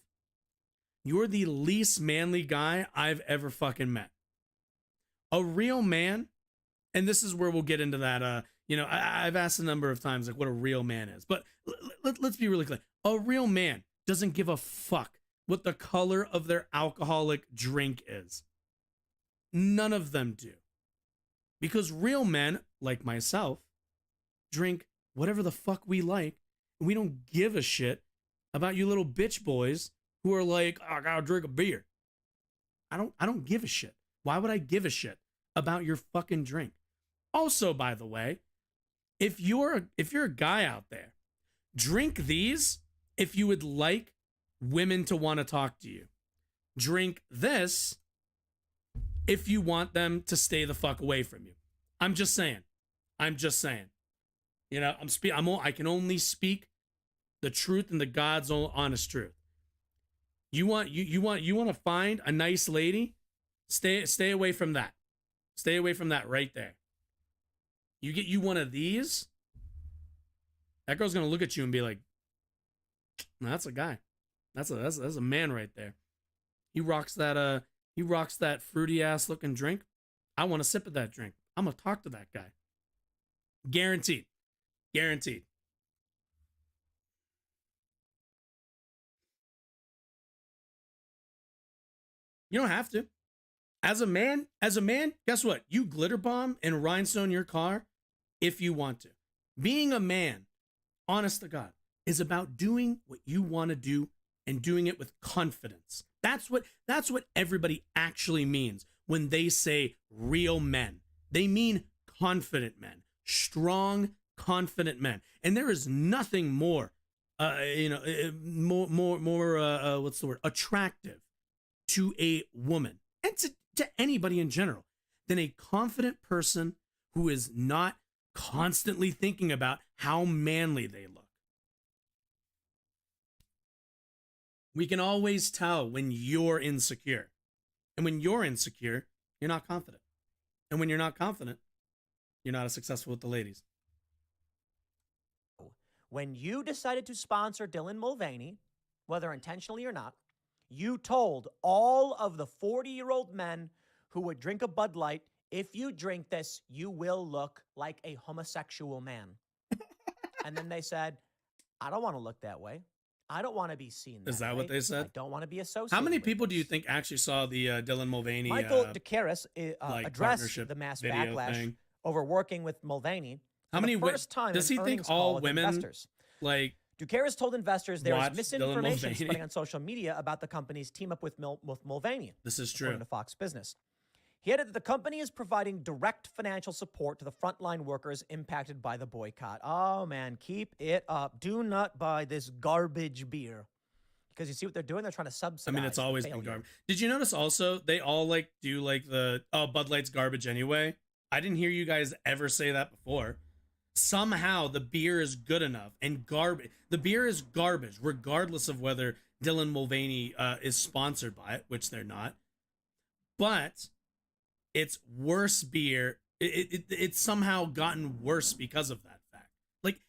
you're the least manly guy I've ever fucking met. A real man, and this is where we'll get into that, I've asked a number of times like what a real man is, but let's be really clear. A real man doesn't give a fuck what the color of their alcoholic drink is. None of them do. Because real men, like myself, drink whatever the fuck we like, and we don't give a shit about you little bitch boys who are like, oh, I gotta drink a beer. I don't give a shit. Why would I give a shit about your fucking drink? Also, by the way, if you're a guy out there, drink these if you would like women to want to talk to you. Drink this if you want them to stay the fuck away from you. I'm just saying. You know, I can only speak the truth and the God's own honest truth. You want to find a nice lady? Stay away from that. Stay away from that right there. You get you one of these, that girl's gonna look at you and be like, "That's a guy. That's a man right there. He rocks that fruity ass looking drink. I want a sip of that drink. I'm gonna talk to that guy. Guaranteed. Guaranteed." You don't have to. As a man, guess what? You glitter bomb and rhinestone your car if you want to. Being a man, honest to God, is about doing what you want to do and doing it with confidence. That's what everybody actually means when they say real men. They mean confident men, strong, confident men. And there is nothing more, what's the word? Attractive to a woman and to anybody in general than a confident person who is not constantly thinking about how manly they look. We can always tell when you're insecure. And when you're insecure, you're not confident. And when you're not confident, you're not as successful with the ladies. When you decided to sponsor Dylan Mulvaney, whether intentionally or not, you told all of the 40-year-old men who would drink a Bud Light, if you drink this, you will look like a homosexual man. And then they said, I don't want to look that way. I don't want to be seen that way. Is that what they said? I don't want to be associated. How many with people this. do you think actually saw the Dylan Mulvaney Michael DeCaris addressed partnership the mass video backlash thing? over working with Mulvaney. How many first time does he think all women investors. like DeCaris told investors there watch was Dylan misinformation Mulvaney? spreading on social media about the company's team up with Mulvaney. This is according true. to Fox Business. He added that the company is providing direct financial support to the frontline workers impacted by the boycott. Oh, man, keep it up. Do not buy this garbage beer. Because you see what they're doing? They're trying to subsidize. I mean, it's always been failure. garbage. Did you notice also they all like do like the Bud Light's garbage anyway? I didn't hear you guys ever say that before. Somehow the beer is good enough and garbage. The beer is garbage, regardless of whether Dylan Mulvaney is sponsored by it, which they're not. But it's worse beer. It's somehow gotten worse because of that fact. Like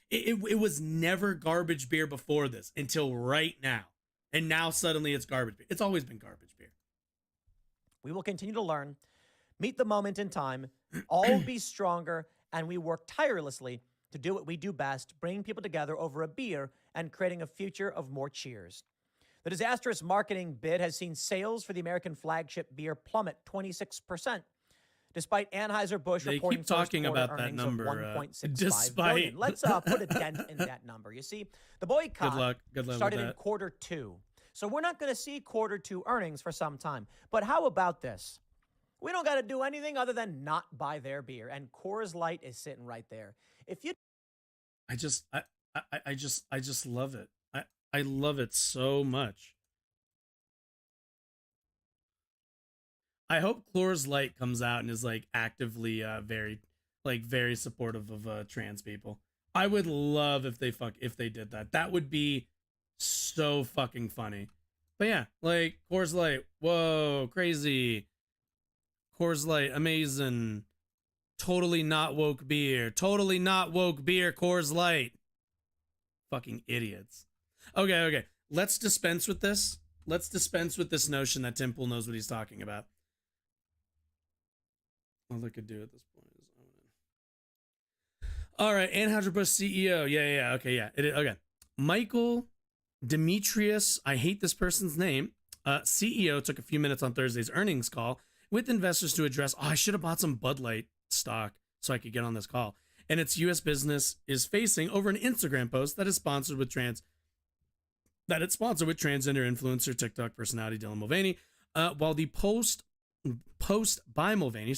it was never garbage beer before this until right now. And now suddenly it's garbage beer. It's always been garbage beer. We will continue to learn, meet the moment in time, all be stronger, and we work tirelessly to do what we do best, bringing people together over a beer and creating a future of more cheers. The disastrous marketing bid has seen sales for the American flagship beer plummet 26%. despite Anheuser-Busch They reporting keep talking first quarter about that earnings number, of 1.65 despite- billion. Let's put a dent in that number. You see, the boycott Good luck started with in that. quarter 2. So we're not going to see quarter 2 earnings for some time. But how about this? We don't got to do anything other than not buy their beer, and Coors Light is sitting right there. If you I just love it. I love it so much. I hope Coors Light comes out and is like actively very supportive of trans people. I would love if they did that. That would be so fucking funny. But yeah, like Coors Light, whoa, crazy. Coors Light, amazing. Totally not woke beer. Totally not woke beer, Coors Light. Fucking idiots. Okay. Let's dispense with this. Let's dispense with this notion that Tim Pool knows what he's talking about. All I could do at this point is... All right, Anheuser-Busch CEO. Yeah. Okay. Michael Demetrius, I hate this person's name, CEO, took a few minutes on Thursday's earnings call with investors to address, I should have bought some Bud Light stock so I could get on this call. And its U.S. business is facing over an Instagram post that is sponsored with transgender influencer TikTok personality Dylan Mulvaney. While the post by Mulvaney,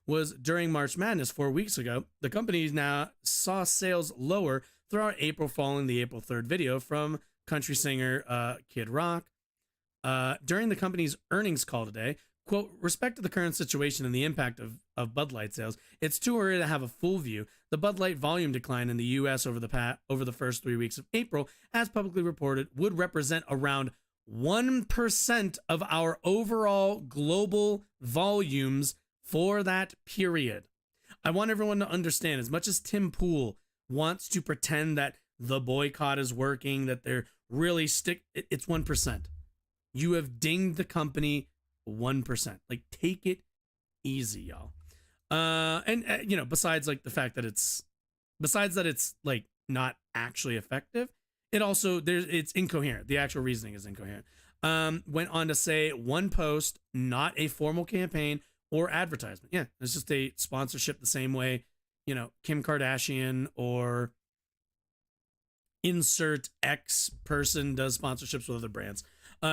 was during March Madness 4 weeks ago, the company now saw sales lower throughout April following the April 3rd video from country singer Kid Rock. During the company's earnings call today, quote, respect to the current situation and the impact of Bud Light sales, it's too early to have a full view. The Bud Light volume decline in the U.S. over the first 3 weeks of April, as publicly reported, would represent around 1% of our overall global volumes for that period. I want everyone to understand, as much as Tim Pool wants to pretend that the boycott is working, that they're really it's 1%. You have dinged the company 1%. Like, take it easy, y'all. Besides like the fact that it's like not actually effective, it's incoherent. The actual reasoning is incoherent. Went on to say one post, not a formal campaign or advertisement. Yeah, it's just a sponsorship the same way, Kim Kardashian or insert X person does sponsorships with other brands.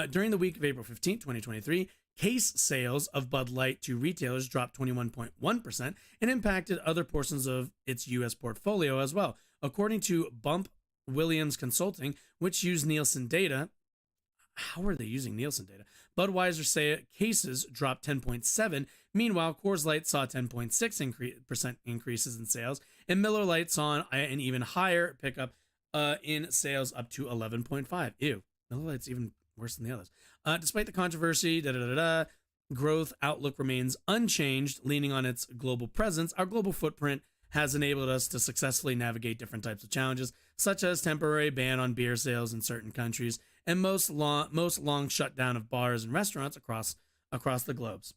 During the week of April 15th, 2023, case sales of Bud Light to retailers dropped 21.1% and impacted other portions of its U.S. portfolio as well. According to Bump Williams Consulting, which used Nielsen data. How are they using Nielsen data? Budweiser cases dropped 10.7%. Meanwhile, Coors Light saw 10.6% increases in sales, and Miller Lite saw an even higher pickup in sales, up to 11.5%. Ew, Miller Lite's even worse than the others. Despite the controversy, growth outlook remains unchanged, leaning on its global presence. Our global footprint has enabled us to successfully navigate different types of challenges, such as temporary ban on beer sales in certain countries and most long shutdown of bars and restaurants across the globes.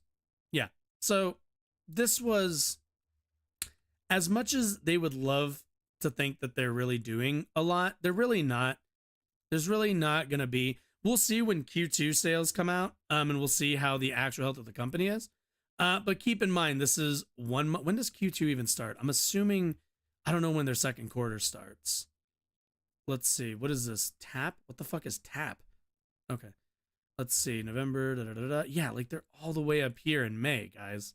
Yeah, so this was, as much as they would love to think that they're really doing a lot, they're really not. There's really not going to be. We'll see when Q2 sales come out, and we'll see how the actual health of the company is. But keep in mind, this is 1 month. When does Q2 even start? I'm assuming, I don't know when their second quarter starts. Let's see. What is this? TAP? What the fuck is TAP? Okay. Let's see. November. Yeah, like they're all the way up here in May, guys.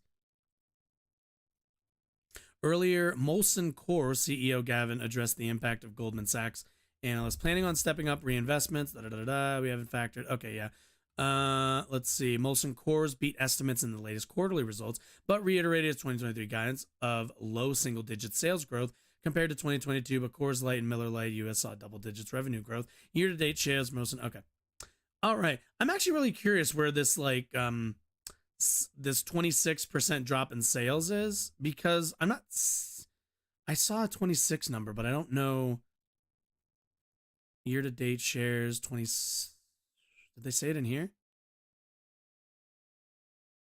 Earlier, Molson Coors CEO Gavin addressed the impact of Goldman Sachs analysts planning on stepping up reinvestments. We haven't factored. Okay, yeah. Let's see. Molson Coors beat estimates in the latest quarterly results, but reiterated its 2023 guidance of low single-digit sales growth compared to 2022. But Coors Light and Miller Lite US saw double digits revenue growth. Year-to-date shares, Molson. Okay. All right. I'm actually really curious where this this 26% drop in sales is, because I saw a 26 number, but I don't know. Year-to-date shares, 20. Did they say it in here?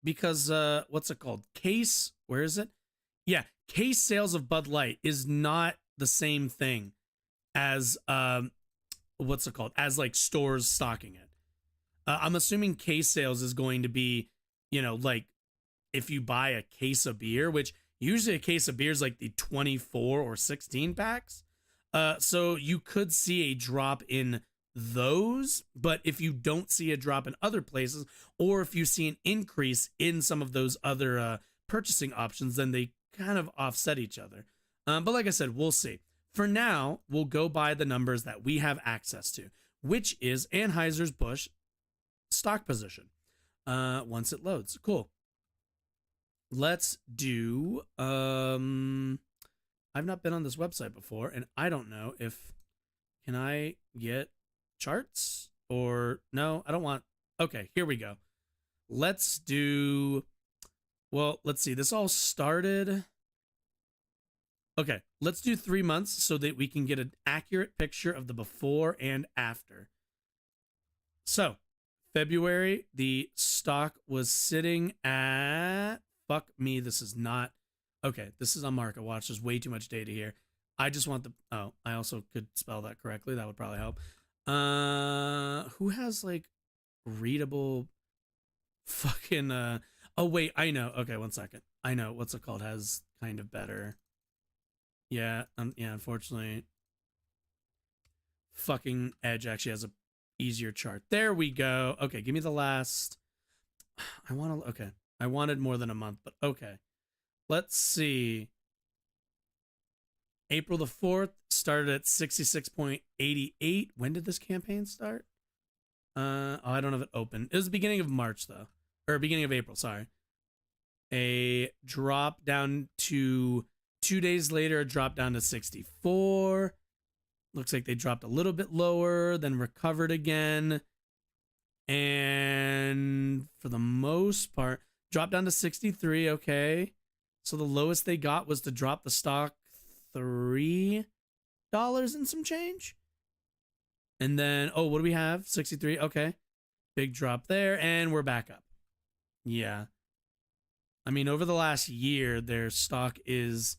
Because, what's it called? Case, where is it? Yeah, case sales of Bud Light is not the same thing as, what's it called? As, like, stores stocking it. I'm assuming case sales is going to be, like, if you buy a case of beer, which usually a case of beer is like the 24 or 16 packs. So you could see a drop in those, but if you don't see a drop in other places, or if you see an increase in some of those other purchasing options, then they kind of offset each other. But like I said, we'll see. For now, we'll go by the numbers that we have access to, which is Anheuser-Busch stock position. Once it loads. Cool. Let's do, I've not been on this website before, and I don't know if, can I get charts or no, I don't want, okay, here we go. Let's do, well, let's see, this all started, okay, let's do 3 months so that we can get an accurate picture of the before and after. So, February, the stock was sitting at, fuck me, this is not, okay, this is on Market Watch, there's way too much data here. I just want the, oh, I also could spell that correctly, that would probably help. Who has, like, readable fucking, oh, wait, I know, okay, 1 second. I know, what's it called, has kind of better, yeah, unfortunately, fucking Edge actually has a easier chart. There we go. Okay, give me the last, I want to, okay, I wanted more than a month, but okay. Let's see. April the 4th started at 66.88. When did this campaign start? Oh, I don't have it open. It was the beginning of March, though. Or beginning of April, sorry. A drop down to 2 days later, a drop down to 64. Looks like they dropped a little bit lower, then recovered again. And for the most part, dropped down to 63, okay. So the lowest they got was to drop the stock $3 and some change. And then, oh, what do we have? 63, okay. Big drop there, and we're back up. Yeah. I mean, over the last year, their stock is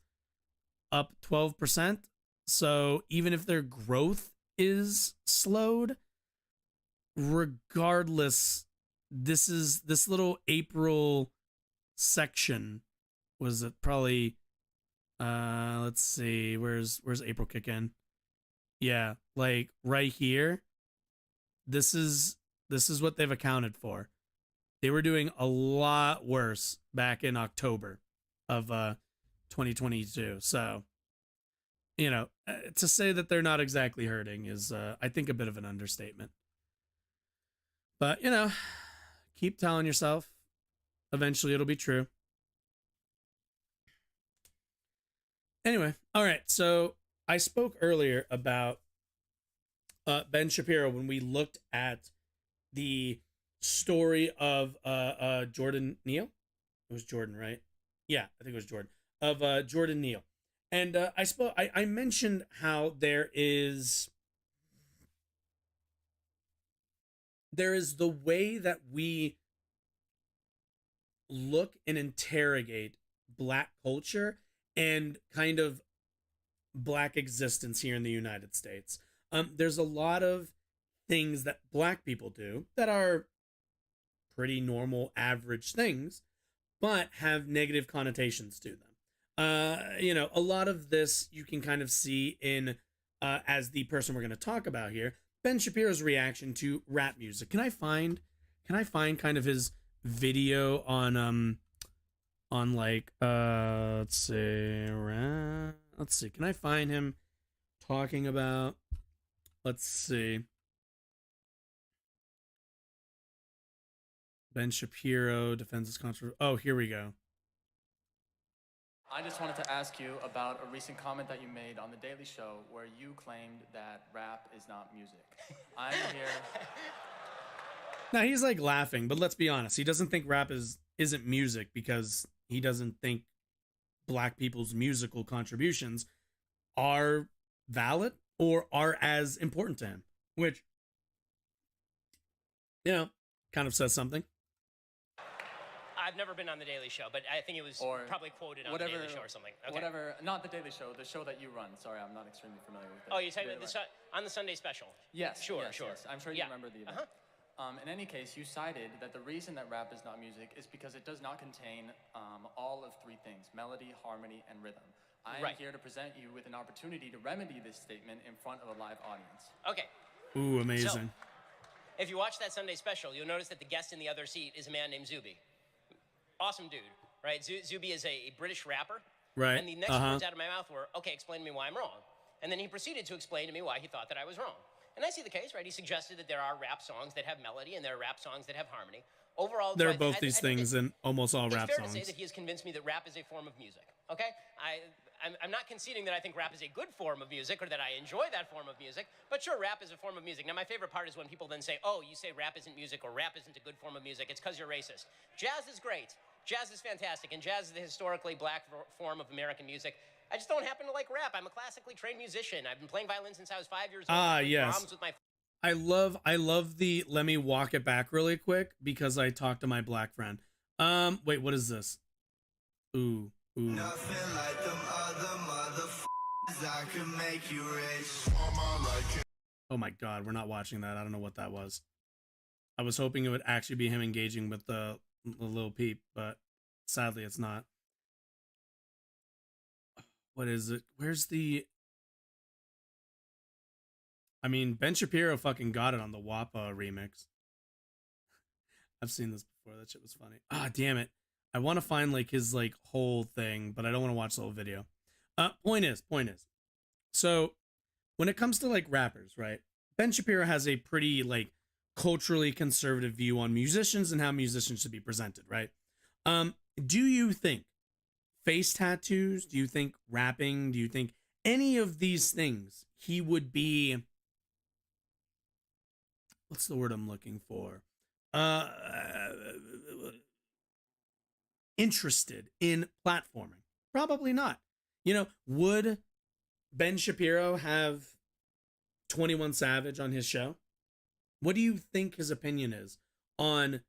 up 12%. So even if their growth is slowed, regardless, this little April section was it probably, let's see, where's April kick in? Yeah, like right here. This is what they've accounted for. They were doing a lot worse back in October of 2022. So, you know, to say that they're not exactly hurting is, I think, a bit of an understatement. But, you know, keep telling yourself. Eventually it'll be true. Anyway, all right. So I spoke earlier about Ben Shapiro when we looked at the story of Jordan Neal. It was Jordan, right? Yeah, I think it was Jordan. Of Jordan Neal. And I mentioned how there is the way that we look and interrogate Black culture and kind of Black existence here in the United States. There's a lot of things that Black people do that are pretty normal, average things, but have negative connotations to them. You know, a lot of this you can kind of see in, as the person we're going to talk about here, Ben Shapiro's reaction to rap music. Can I find kind of his video on like, let's see, can I find him talking about, let's see, Ben Shapiro defends his controversy. Oh, here we go. I just wanted to ask you about a recent comment that you made on The Daily Show where you claimed that rap is not music. I'm here. Now he's like laughing, but let's be honest. He doesn't think rap isn't music because he doesn't think Black people's musical contributions are valid or are as important to him, which, you know, kind of says something. I've never been on The Daily Show, but I think it was probably quoted on The Daily Show or something. Okay. Whatever, not The Daily Show, the show that you run. Sorry, I'm not extremely familiar with it. Oh, you're talking about on the Sunday special? Yes. Sure. Yes. I'm sure you remember the event. In any case, you cited that the reason that rap is not music is because it does not contain all of three things: melody, harmony, and rhythm. I am here to present you with an opportunity to remedy this statement in front of a live audience. Okay. Ooh, amazing. So, if you watch that Sunday special, you'll notice that the guest in the other seat is a man named Zuby. Awesome dude, right? Zuby is a British rapper. Right. And the next words out of my mouth were, okay, explain to me why I'm wrong. And then he proceeded to explain to me why he thought that I was wrong. And I see the case, right? He suggested that there are rap songs that have melody and there are rap songs that have harmony. Overall, there are both these things in almost all rap songs. It's fair to say that he has convinced me that rap is a form of music, okay? I'm not conceding that I think rap is a good form of music or that I enjoy that form of music, but sure, rap is a form of music. Now, my favorite part is when people then say, oh, you say rap isn't music or rap isn't a good form of music. It's because you're racist. Jazz is great. Jazz is fantastic, and jazz is the historically black form of American music. I just don't happen to like rap. I'm a classically trained musician. I've been playing violin since I was 5 years old. Yes. With my I love the let me walk it back really quick because I talked to my black friend. Wait, what is this? Ooh. Nothing like them other motherfuckers. I can make you rich. Oh my god, we're not watching that. I don't know what that was. I was hoping it would actually be him engaging with the little peep, but sadly it's not. What is it? Where's the... I mean, Ben Shapiro fucking got it on the WAPA remix. I've seen this before. That shit was funny. Ah, damn it. I want to find like his like whole thing, but I don't want to watch the whole video. Point is. So when it comes to like rappers, right? Ben Shapiro has a pretty like culturally conservative view on musicians and how musicians should be presented, right? Do you think face tattoos, do you think rapping, do you think any of these things he would be, what's the word I'm looking for? Interested in platforming? Probably not. You know, would Ben Shapiro have 21 Savage on his show? What do you think his opinion is on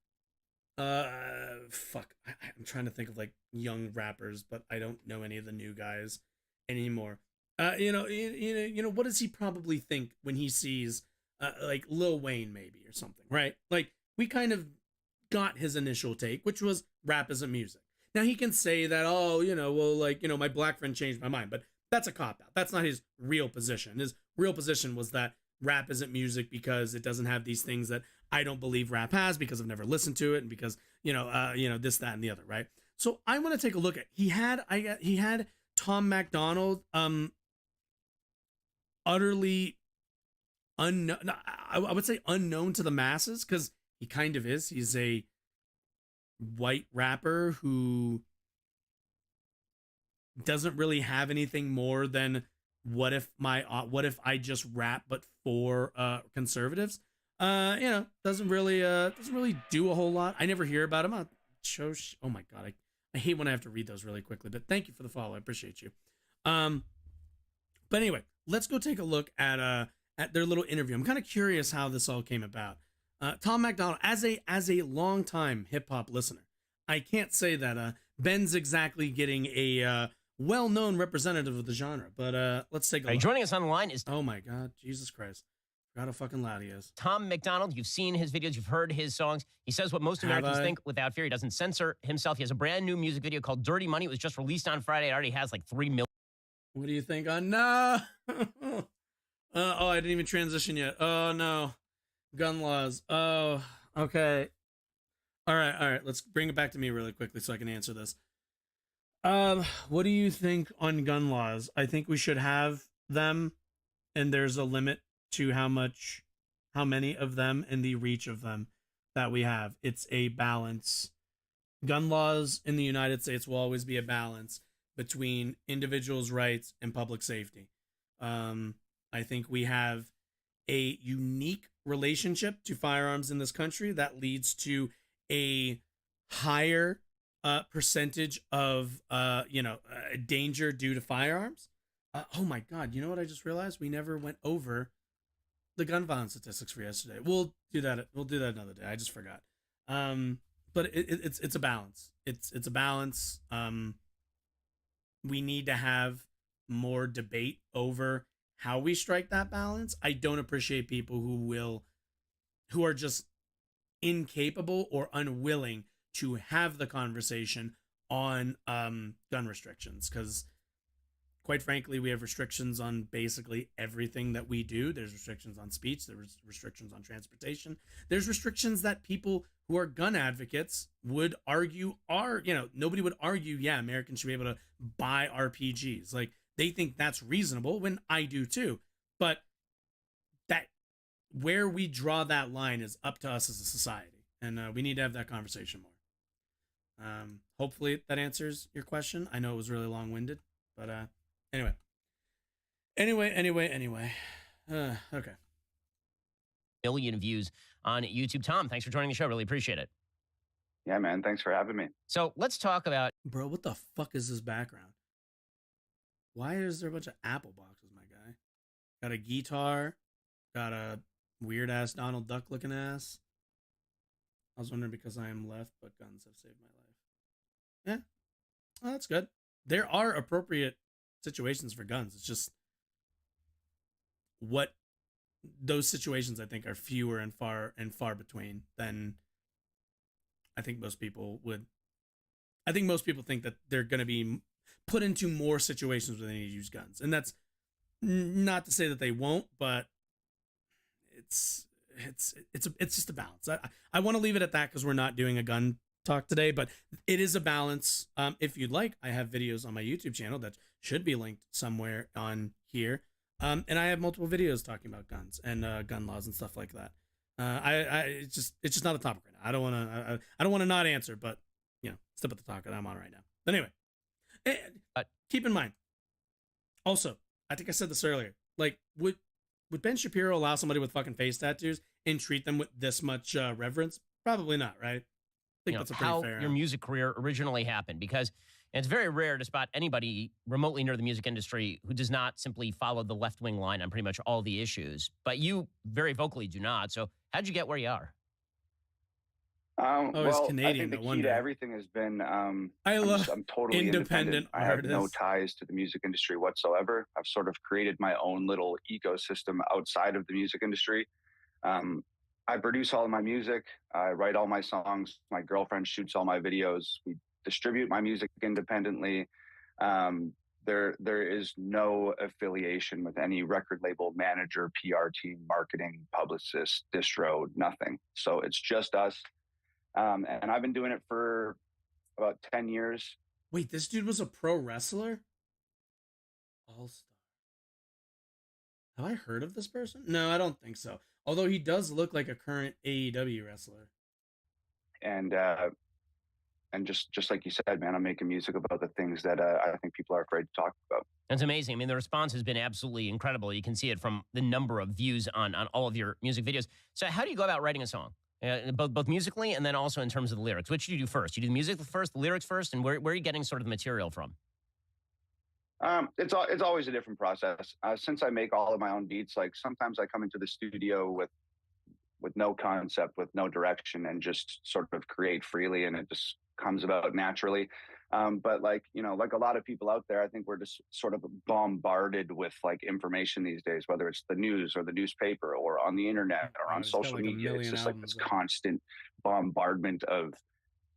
I'm trying to think of like young rappers, but I don't know any of the new guys anymore. You know, what does he probably think when he sees like Lil Wayne maybe or something, right? Like we kind of got his initial take, which was rap isn't music. Now he can say that, oh, you know, well, like, you know, my black friend changed my mind, but that's a cop-out. That's not his real position. His real position was that rap isn't music because it doesn't have these things that I don't believe rap has because I've never listened to it and because, you know, this, that, and the other, right? So I want to take a look at, he had Tom MacDonald, utterly unknown, I would say unknown to the masses, because he kind of is. He's a white rapper who doesn't really have anything more than what if I just rap but for conservatives. You know, doesn't really do a whole lot. I never hear about him on shows. Oh my god, I hate when I have to read those really quickly, but thank you for the follow. I appreciate you. But anyway, let's go take a look at their little interview. I'm kind of curious how this all came about. Tom MacDonald, as a longtime hip hop listener, I can't say that Ben's exactly getting a well-known representative of the genre, but let's take a look. Joining us on the line is... Oh my god, Jesus Christ. Forgot how fucking loud he is. Tom MacDonald. You've seen his videos, you've heard his songs. He says what most Americans think without fear. He doesn't censor himself. He has a brand new music video called Dirty Money. It was just released on Friday. It already has like 3 million. What do you think? Oh no. Oh, I didn't even transition yet. Oh no. Gun laws. Oh, okay. All right. Let's bring it back to me really quickly so I can answer this. What do you think on gun laws? I think we should have them, and there's a limit to how many of them and the reach of them that we have. It's a balance. Gun laws in the United States will always be a balance between individuals' rights and public safety. I think we have a unique relationship to firearms in this country that leads to a higher percentage of danger due to firearms. Oh my god, you know what I just realized? We never went over the gun violence statistics for yesterday. We'll do that another day. I just forgot. But it's a balance. It's a balance. We need to have more debate over how we strike that balance. I don't appreciate people who are just incapable or unwilling to have the conversation on gun restrictions, because quite frankly, we have restrictions on basically everything that we do. There's restrictions on speech. There's restrictions on transportation. There's restrictions that people who are gun advocates would argue are, nobody would argue, yeah, Americans should be able to buy RPGs. Like, they think that's reasonable, when I do too. But that, where we draw that line is up to us as a society. And we need to have that conversation more. Hopefully that answers your question. I know it was really long-winded, but Anyway. Okay. Million views on YouTube. Tom, thanks for joining the show. Really appreciate it. Yeah, man. Thanks for having me. So let's talk about... Bro, what the fuck is this background? Why is there a bunch of Apple boxes, my guy? Got a guitar. Got a weird-ass Donald Duck looking ass. I was wondering because I am left, but guns have saved my life. Yeah. Oh, that's good. There are appropriate situations for guns. It's just what those situations, I think, are fewer and far between than I think most people would. I think most people think that they're going to be put into more situations where they need to use guns, and that's not to say that they won't, but it's just a balance. I want to leave it at that because we're not doing a gun talk today, but it is a balance. If you'd like, I have videos on my YouTube channel that should be linked somewhere on here, and I have multiple videos talking about guns and gun laws and stuff like that. It's just not a topic right now. I don't want to not answer, but step at the talk that I'm on right now. But anyway, keep in mind. Also, I think I said this earlier. Like, would Ben Shapiro allow somebody with fucking face tattoos and treat them with this much reverence? Probably not, right? I think that's a pretty fair your music career originally happened, because it's very rare to spot anybody remotely near the music industry who does not simply follow the left-wing line on pretty much all the issues. But you very vocally do not. So how'd you get where you are? Well, Canadian, I think the key to everything has been I'm totally independent. I have no ties to the music industry whatsoever. I've sort of created my own little ecosystem outside of the music industry. I produce all of my music. I write all my songs. My girlfriend shoots all my videos. We distribute my music independently. There is no affiliation with any record label, manager, PR team, marketing, publicist, distro, nothing. So it's just us. And I've been doing it for about 10 years. Wait, this dude was a pro wrestler? All-Star. Have I heard of this person? No, I don't think so. Although he does look like a current AEW wrestler. And just like you said, man, I'm making music about the things that I think people are afraid to talk about. That's amazing. I mean, the response has been absolutely incredible. You can see it from the number of views on all of your music videos. So how do you go about writing a song? Both musically and then also in terms of the lyrics. Which do you do first? You do the music first, the lyrics first, and where are you getting sort of the material from? It's always a different process. Since I make all of my own beats, like sometimes I come into the studio with no concept, with no direction, and just sort of create freely, and it just comes about naturally. But like a lot of people out there, I think we're just sort of bombarded with like information these days, whether it's the news or the newspaper or on the internet or on social media. It's just like this constant bombardment of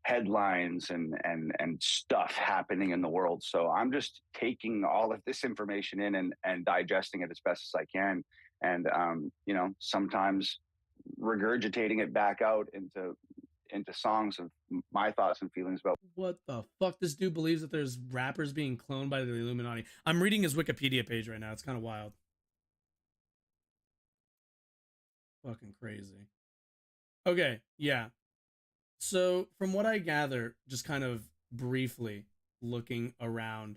headlines and stuff happening in the world. So I'm just taking all of this information in and digesting it as best as I can. And, sometimes regurgitating it back out into songs of my thoughts and feelings about what the fuck. This dude believes that there's rappers being cloned by the Illuminati. I'm reading his Wikipedia page right now. It's kind of wild. Fucking crazy. Okay, yeah. So from what I gather, just kind of briefly looking around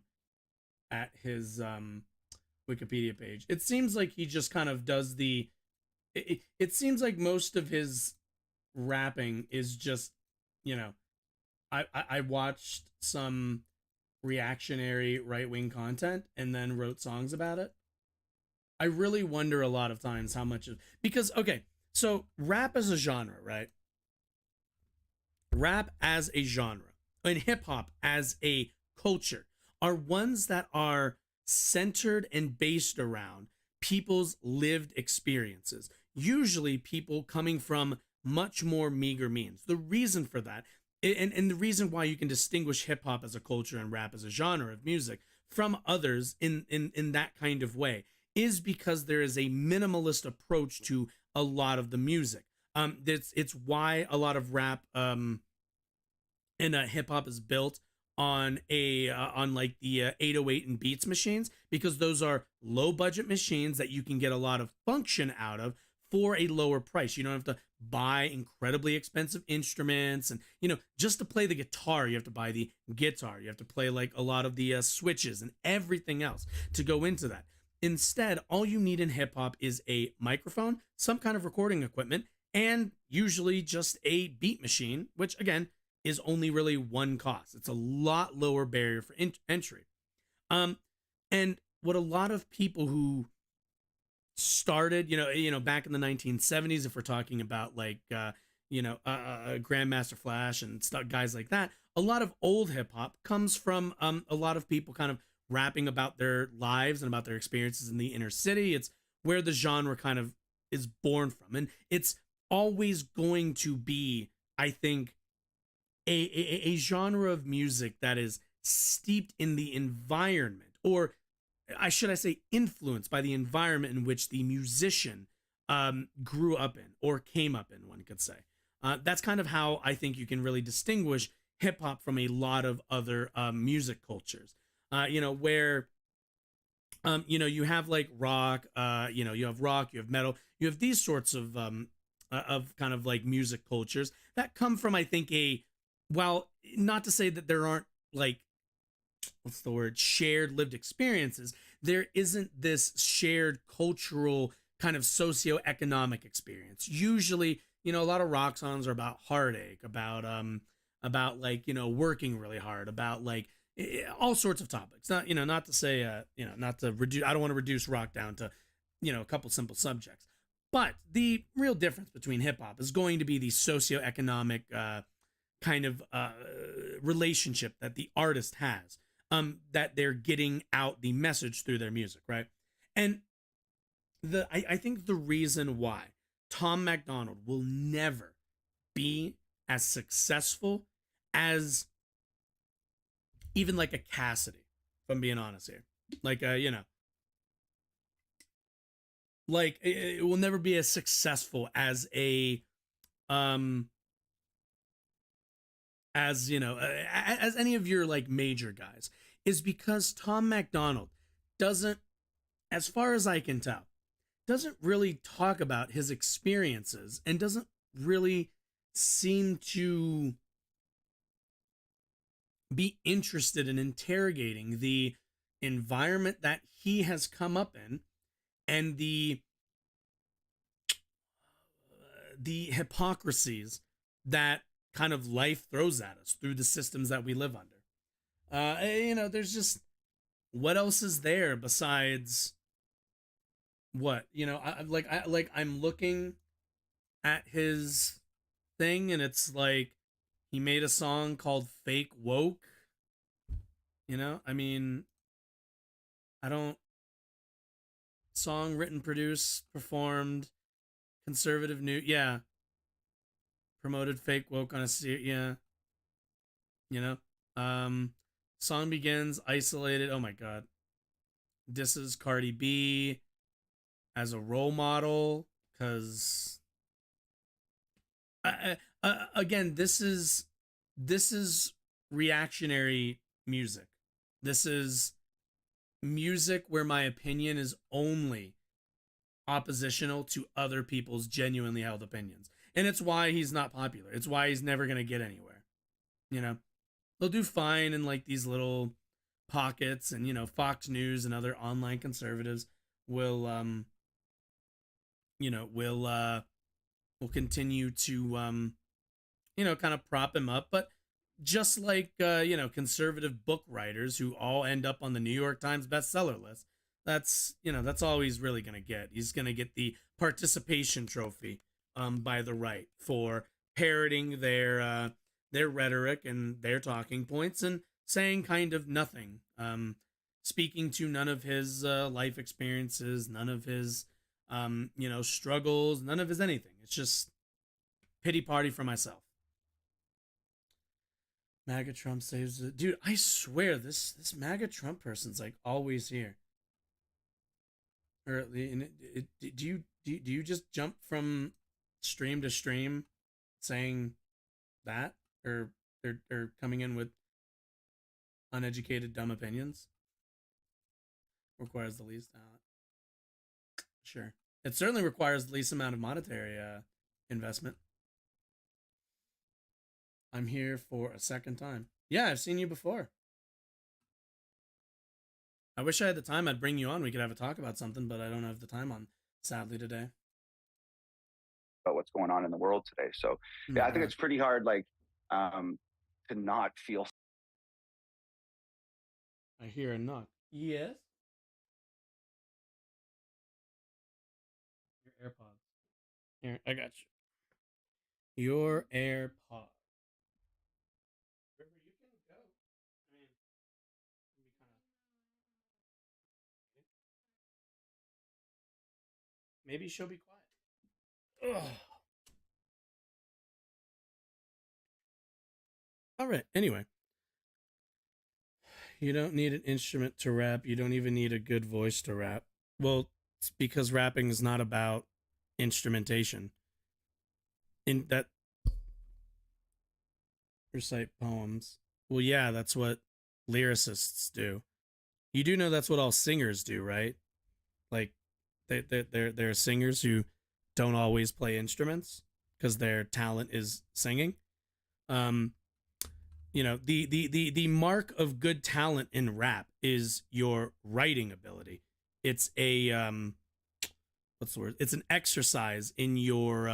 at his Wikipedia page, it seems like he just kind of does it seems like most of his rapping is just, I watched some reactionary right-wing content and then wrote songs about it. I really wonder a lot of times how much of, because, okay, so rap as a genre, right? Rap as a genre and hip-hop as a culture are ones that are centered and based around people's lived experiences. Usually people coming from much more meager means. The reason for that, and the reason why you can distinguish hip hop as a culture and rap as a genre of music from others in that kind of way, is because there is a minimalist approach to a lot of the music. It's why a lot of rap and hip hop is built on like the 808 and Beats machines, because those are low budget machines that you can get a lot of function out of for a lower price. You don't have to buy incredibly expensive instruments, and just to play the guitar you have to buy the guitar, you have to play like a lot of the switches and everything else to go into that. Instead, all you need in hip hop is a microphone, some kind of recording equipment, and usually just a beat machine, which again is only really one cost. It's a lot lower barrier for entry. And what a lot of people who started, back in the 1970s, if we're talking about like, Grandmaster Flash and stuff, guys like that, a lot of old hip hop comes from a lot of people kind of rapping about their lives and about their experiences in the inner city. It's where the genre kind of is born from. And it's always going to be, I think, a genre of music that is steeped in the environment, or I say influenced by the environment in which the musician grew up in or came up in, one could say. That's kind of how I think you can really distinguish hip hop from a lot of other music cultures. Where you have like rock, you have rock, you have metal, you have these sorts of kind of like music cultures that come from, I think, well, not to say that there aren't like, what's the word, shared lived experiences. There isn't this shared cultural kind of socioeconomic experience. Usually, a lot of rock songs are about heartache, about like, working really hard, about like all sorts of topics. Not to say, not to reduce, I don't want to reduce rock down to, a couple simple subjects. But the real difference between hip hop is going to be the socioeconomic kind of relationship that the artist has, that they're getting out the message through their music, right? And I think the reason why Tom MacDonald will never be as successful as even like a Cassidy, if I'm being honest here, like like it will never be as successful as as any of your like major guys, is because Tom MacDonald doesn't, as far as I can tell, doesn't really talk about his experiences and doesn't really seem to be interested in interrogating the environment that he has come up in and the hypocrisies that kind of life throws at us through the systems that we live under. There's just, what else is there besides what, I'm looking at his thing and it's like he made a song called Fake Woke. Song written, produced, performed, conservative new, yeah. Promoted Fake Woke on a series, yeah. Song begins isolated. Oh my god. Disses Cardi B as a role model, because again, this is reactionary music. This is music where my opinion is only oppositional to other people's genuinely held opinions. And it's why he's not popular. It's why he's never going to get anywhere. They'll do fine in like these little pockets, and, Fox News and other online conservatives will, will continue to, kind of prop him up. But just like, conservative book writers who all end up on the New York Times bestseller list, that's all he's really going to get. He's going to get the participation trophy by the right for parroting their rhetoric and their talking points and saying kind of nothing, speaking to none of his life experiences, none of his struggles, none of his anything. It's just pity party for myself. MAGA Trump saves the dude. I swear this MAGA Trump person's like always here. Or do you just jump from stream to stream saying that, or they're coming in with uneducated dumb opinions? Requires the least talent. Sure, it certainly requires the least amount of monetary investment. I'm here for a second time. Yeah, I've seen you before. I wish I had the time. I'd bring you on. We could have a talk about something, but I don't have the time on, sadly, today. About what's going on in the world today. So, yeah, I think it's pretty hard, like, to not feel. I hear a knock. Yes? Your AirPods. Here, I got you. Your AirPods. River, you can go. I mean, it'd be kind of... Maybe she'll be quiet. Ugh. All right, anyway. You don't need an instrument to rap. You don't even need a good voice to rap. Well, it's because rapping is not about instrumentation. In that... Recite poems. Well, yeah, that's what lyricists do. You do know that's what all singers do, right? Like, they're singers who don't always play instruments because their talent is singing. You know, the mark of good talent in rap is your writing ability. It's a what's the word? It's an exercise in your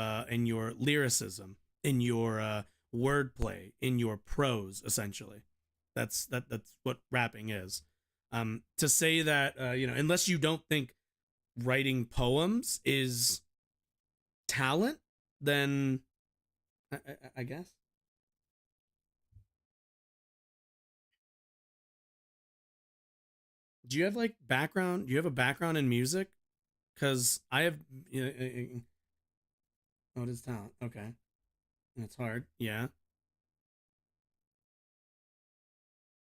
lyricism, in your wordplay, in your prose, essentially. That's what rapping is. To say that you know, unless you don't think writing poems is talent, then I guess. Do you have like background? Do you have a background in music? Because I have. Oh, it is talent. Okay, that's hard. Yeah.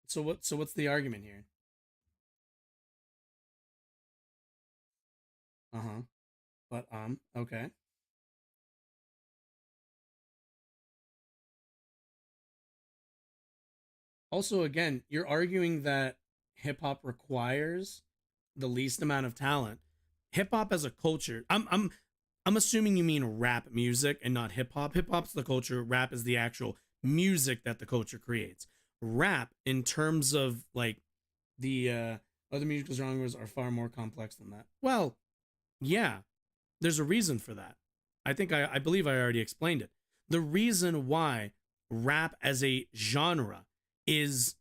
So what? So what's the argument here? But okay. Also, again, you're arguing that hip hop requires the least amount of talent. Hip hop as a culture, I'm assuming you mean rap music and not hip hop. Hip hop's the culture, rap is the actual music that the culture creates. Rap, in terms of like the other musical genres, are far more complex than that. Well, yeah, there's a reason for that. I believe I already explained it. The reason why rap as a genre is,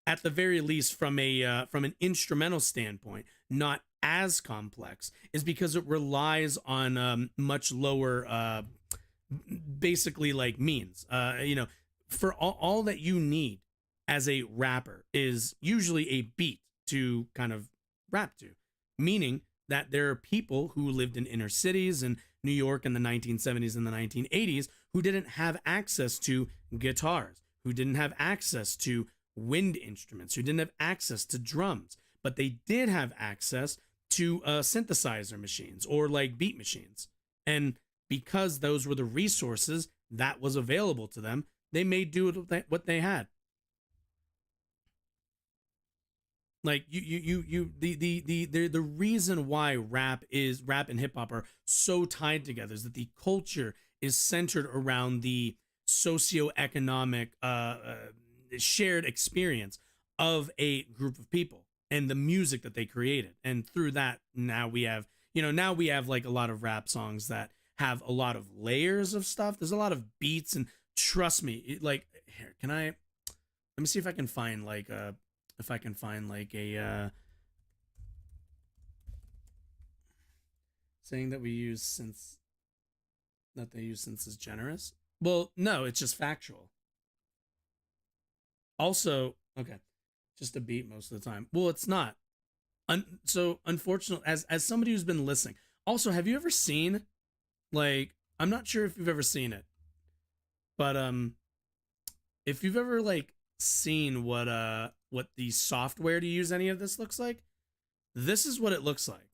at the very least, from an instrumental standpoint, not as complex, is because it relies on much lower, basically like means. You know, for all that you need as a rapper is usually a beat to kind of rap to, meaning that there are people who lived in inner cities in New York in the 1970s and the 1980s who didn't have access to guitars, who didn't have access to wind instruments, who didn't have access to drums, but they did have access to synthesizer machines or like beat machines. And because those were the resources that was available to them, they made do with what they had. Like the reason why rap and hip hop are so tied together is that the culture is centered around the socioeconomic shared experience of a group of people and the music that they created. And through that, now we have like a lot of rap songs that have a lot of layers of stuff. There's a lot of beats, and trust me, like, here, let me see if I can find like a saying that they use since is generous. Well, no, it's just factual. Also, okay, just a beat most of the time. Well, it's not. So unfortunately, as somebody who's been listening, also, have you ever seen, like, I'm not sure if you've ever seen it, But if you've ever like seen what the software to use any of this looks like, this is what it looks like.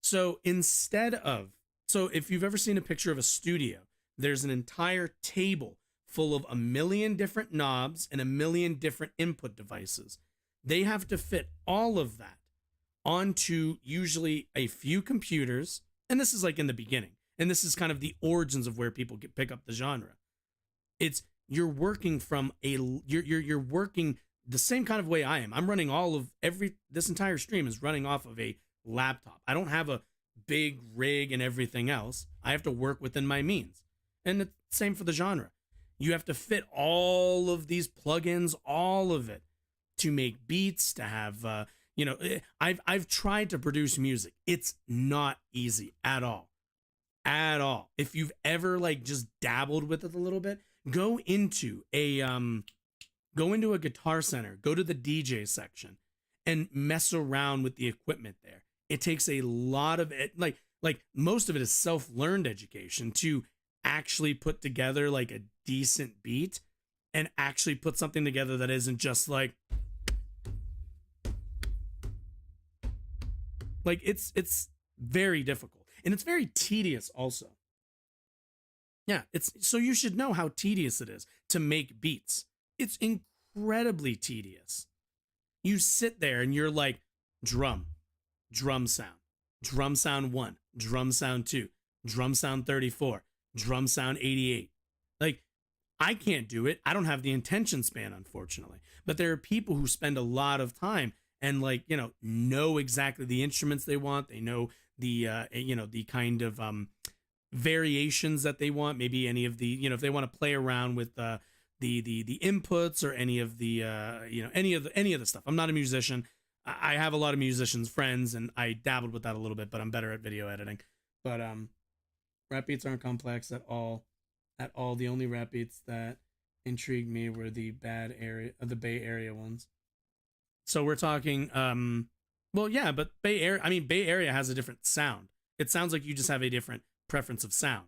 So if you've ever seen a picture of a studio, there's an entire table full of 1 million different knobs and 1 million different input devices. They have to fit all of that onto usually a few computers. And this is like in the beginning. And this is kind of the origins of where people pick up the genre. You're working from you're working the same kind of way I am. I'm running this entire stream is running off of a laptop. I don't have a big rig and everything else. I have to work within my means. And the same for the genre. You have to fit all of these plugins, all of it, to make beats, to have I've tried to produce music. It's not easy at all. At all. If you've ever like just dabbled with it a little bit, go into a Guitar Center, go to the DJ section and mess around with the equipment there. It takes a lot of it, like most of it is self-learned education to actually put together like a decent beat and actually put something together that isn't just like it's very difficult. And it's very tedious also. Yeah, so you should know how tedious it is to make beats. It's incredibly tedious. You sit there and you're like, drum sound 1, drum sound 2, drum sound 34, drum sound 88. Like, I can't do it. I don't have the attention span, unfortunately. But there are people who spend a lot of time and like, know exactly the instruments they want. They know the kind of variations that they want. Maybe any of the, if they want to play around with the inputs or any of the any of the stuff. I'm not a musician. I have a lot of musicians friends and I dabbled with that a little bit, but I'm better at video editing. But rap beats aren't complex at all. The only rap beats that intrigued me were the Bay Area ones. So we're talking well, yeah, but Bay Area has a different sound. It sounds like you just have a different preference of sound.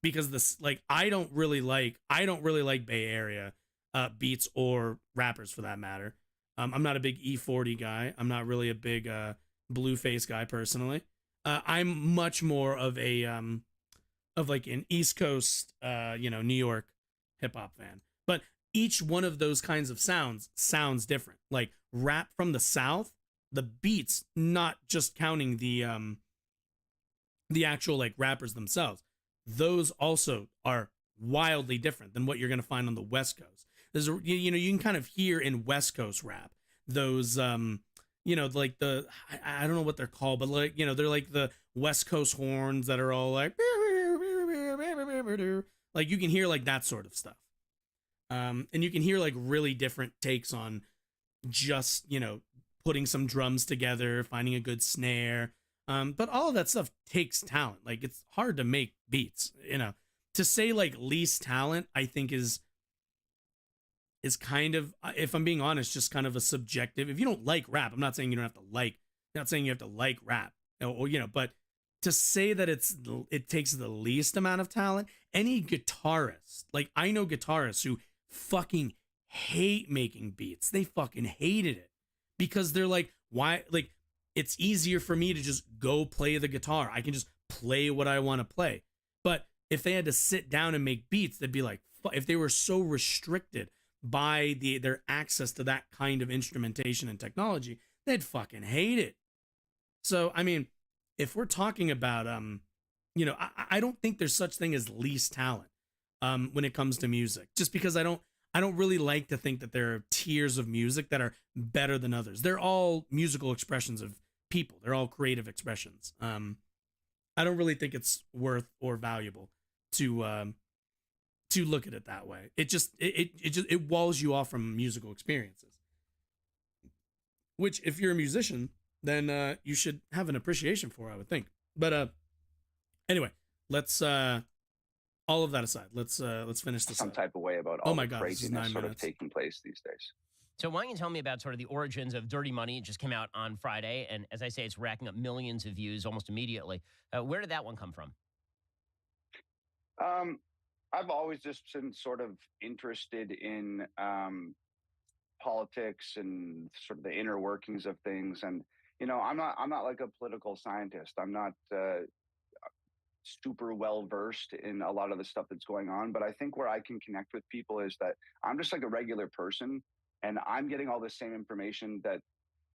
Because I don't really like Bay Area beats or rappers for that matter. I'm not a big E40 guy. I'm not really a big Blueface guy personally. I'm much more of a of like an East Coast New York hip hop fan. But each one of those kinds of sounds different. Like rap from the South, the beats, not just counting the actual like rappers themselves, those also are wildly different than what you're going to find on the West Coast. There's you can kind of hear in West Coast rap those like the I don't know what they're called, but like they're like the West Coast horns that are all like you can hear like that sort of stuff. And you can hear like really different takes on just putting some drums together, finding a good snare. But all of that stuff takes talent. Like it's hard to make beats, to say like least talent, I think is kind of, if I'm being honest, just kind of a subjective. If you don't like rap, I'm not saying you have to like rap or but to say that it takes the least amount of talent, any guitarist, like I know guitarists who fucking hate making beats. They fucking hated it because they're like, why? Like, it's easier for me to just go play the guitar. I can just play what I want to play. But if they had to sit down and make beats, they'd be like, if they were so restricted by their access to that kind of instrumentation and technology, they'd fucking hate it. So, I mean, if we're talking about, I don't think there's such thing as least talent when it comes to music, just because I don't really like to think that there are tiers of music that are better than others. They're all musical expressions of people. They're all creative expressions. I don't really think it's worth or valuable to look at it that way. It walls you off from musical experiences. Which, if you're a musician, then you should have an appreciation for, I would think. But anyway, let's all of that aside, let's finish this. Some type of way about all the craziness sort of taking place these days. So why don't you tell me about sort of the origins of Dirty Money? It just came out on Friday, and as I say, it's racking up millions of views almost immediately. Where did that one come from? I've always just been sort of interested in politics and sort of the inner workings of things. And I'm not like a political scientist. I'm not super well versed in a lot of the stuff that's going on. But I think where I can connect with people is that I'm just like a regular person, and I'm getting all the same information that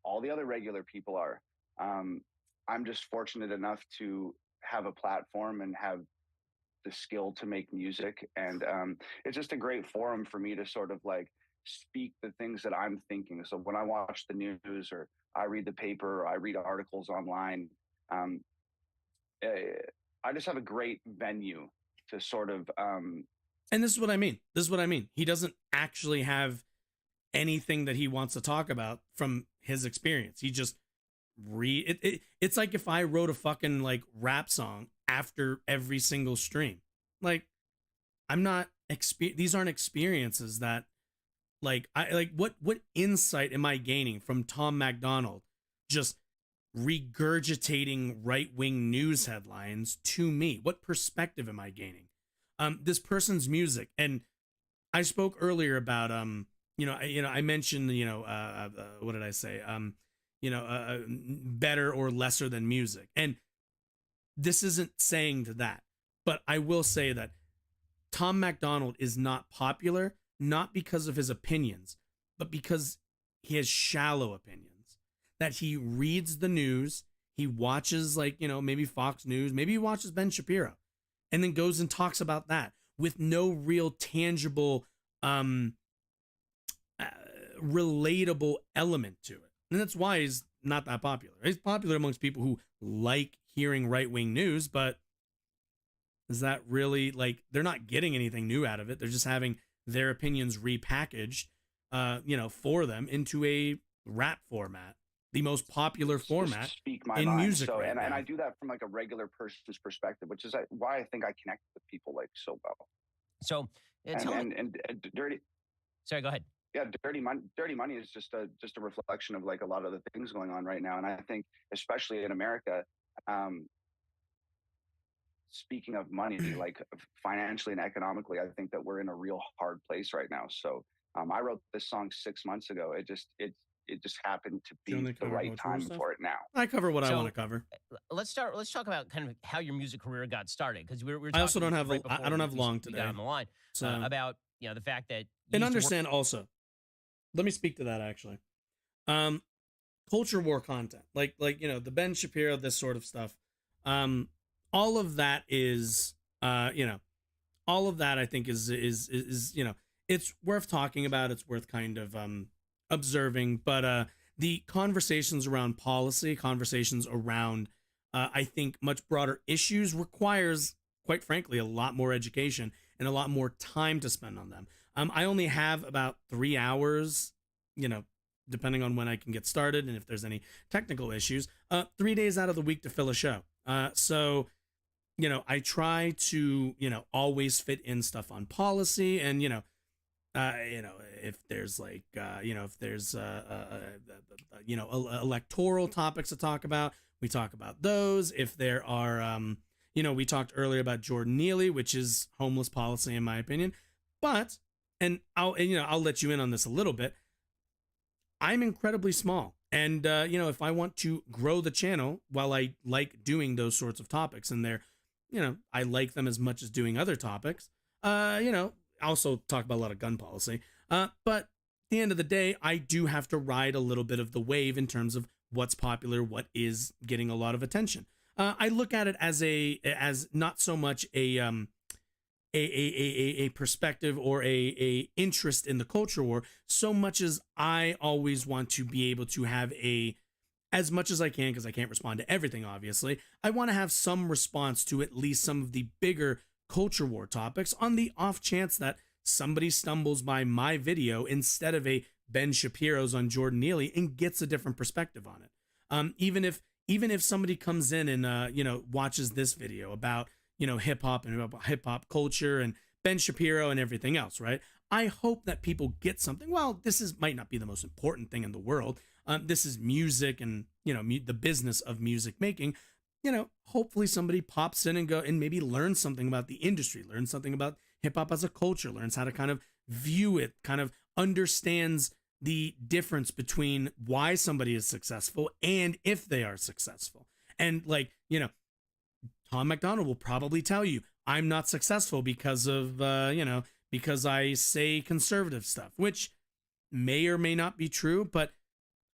all the other regular people are. I'm just fortunate enough to have a platform and have the skill to make music, and it's just a great forum for me to sort of like speak the things that I'm thinking. So when I watch the news, or I read the paper, or I read articles online, um, I just have a great venue to sort of And this is what I mean. This is what I mean. He doesn't actually have anything that he wants to talk about from his experience. He just it's like if I wrote a fucking like rap song after every single stream. Like, I'm not these aren't experiences that like what insight am I gaining from Tom MacDonald just regurgitating right-wing news headlines to me? What perspective am I gaining? This person's music, and I spoke earlier about I mentioned what did I say? Better or lesser than music, and this isn't saying to that, but I will say that Tom MacDonald is not popular, not because of his opinions, but because he has shallow opinions. That he reads the news, he watches maybe Fox News, maybe he watches Ben Shapiro, and then goes and talks about that with no real tangible, relatable element to it. And that's why he's not that popular. He's popular amongst people who like hearing right-wing news, but is that really, like, they're not getting anything new out of it. They're just having their opinions repackaged, for them into a rap format, the most popular format speak my in mind. music. So, right and now. I do that from like a regular person's perspective, which is why I think I connect with people like so well. So, and dirty. Sorry, go ahead. Yeah, dirty money is just a reflection of like a lot of the things going on right now, and I think especially in America, speaking of money, like financially and economically, I think that we're in a real hard place right now. So I wrote this song 6 months ago. It just happened to be the right time for it now. I cover what I want to cover. Let's talk about kind of how your music career got started, because we're I also don't have right I don't have long today on the line about the fact that and understand also. Let me speak to that actually. Culture war content, like the Ben Shapiro, this sort of stuff. All of that is all of that I think is it's worth talking about. It's worth kind of observing, but the conversations around policy, conversations around I think much broader issues requires, quite frankly, a lot more education and a lot more time to spend on them. I only have about 3 hours, depending on when I can get started and if there's any technical issues, 3 days out of the week to fill a show. So, I try to, always fit in stuff on policy and, if there's like, if there's, electoral topics to talk about, we talk about those. If there are, we talked earlier about Jordan Neely, which is homeless policy, in my opinion, but, and I'll let you in on this a little bit. I'm incredibly small. And, if I want to grow the channel, while I like doing those sorts of topics and they're, I like them as much as doing other topics, I also talk about a lot of gun policy. But at the end of the day, I do have to ride a little bit of the wave in terms of what's popular, what is getting a lot of attention. I look at it as not so much a perspective or a interest in the culture war, so much as I always want to be able to have as much as I can, because I can't respond to everything, obviously, I want to have some response to at least some of the bigger culture war topics, on the off chance that somebody stumbles by my video instead of a Ben Shapiro's on Jordan Neely and gets a different perspective on it. Even if somebody comes in and watches this video about hip hop and hip hop culture and Ben Shapiro and everything else, right? I hope that people get something. Well, might not be the most important thing in the world. This is music and the business of music making. Hopefully somebody pops in and maybe learn something about the industry, learn something about hip hop as a culture, learns how to kind of view it, kind of understands the difference between why somebody is successful and if they are successful. And like, you know, Tom MacDonald will probably tell you, I'm not successful because of, because I say conservative stuff, which may or may not be true, but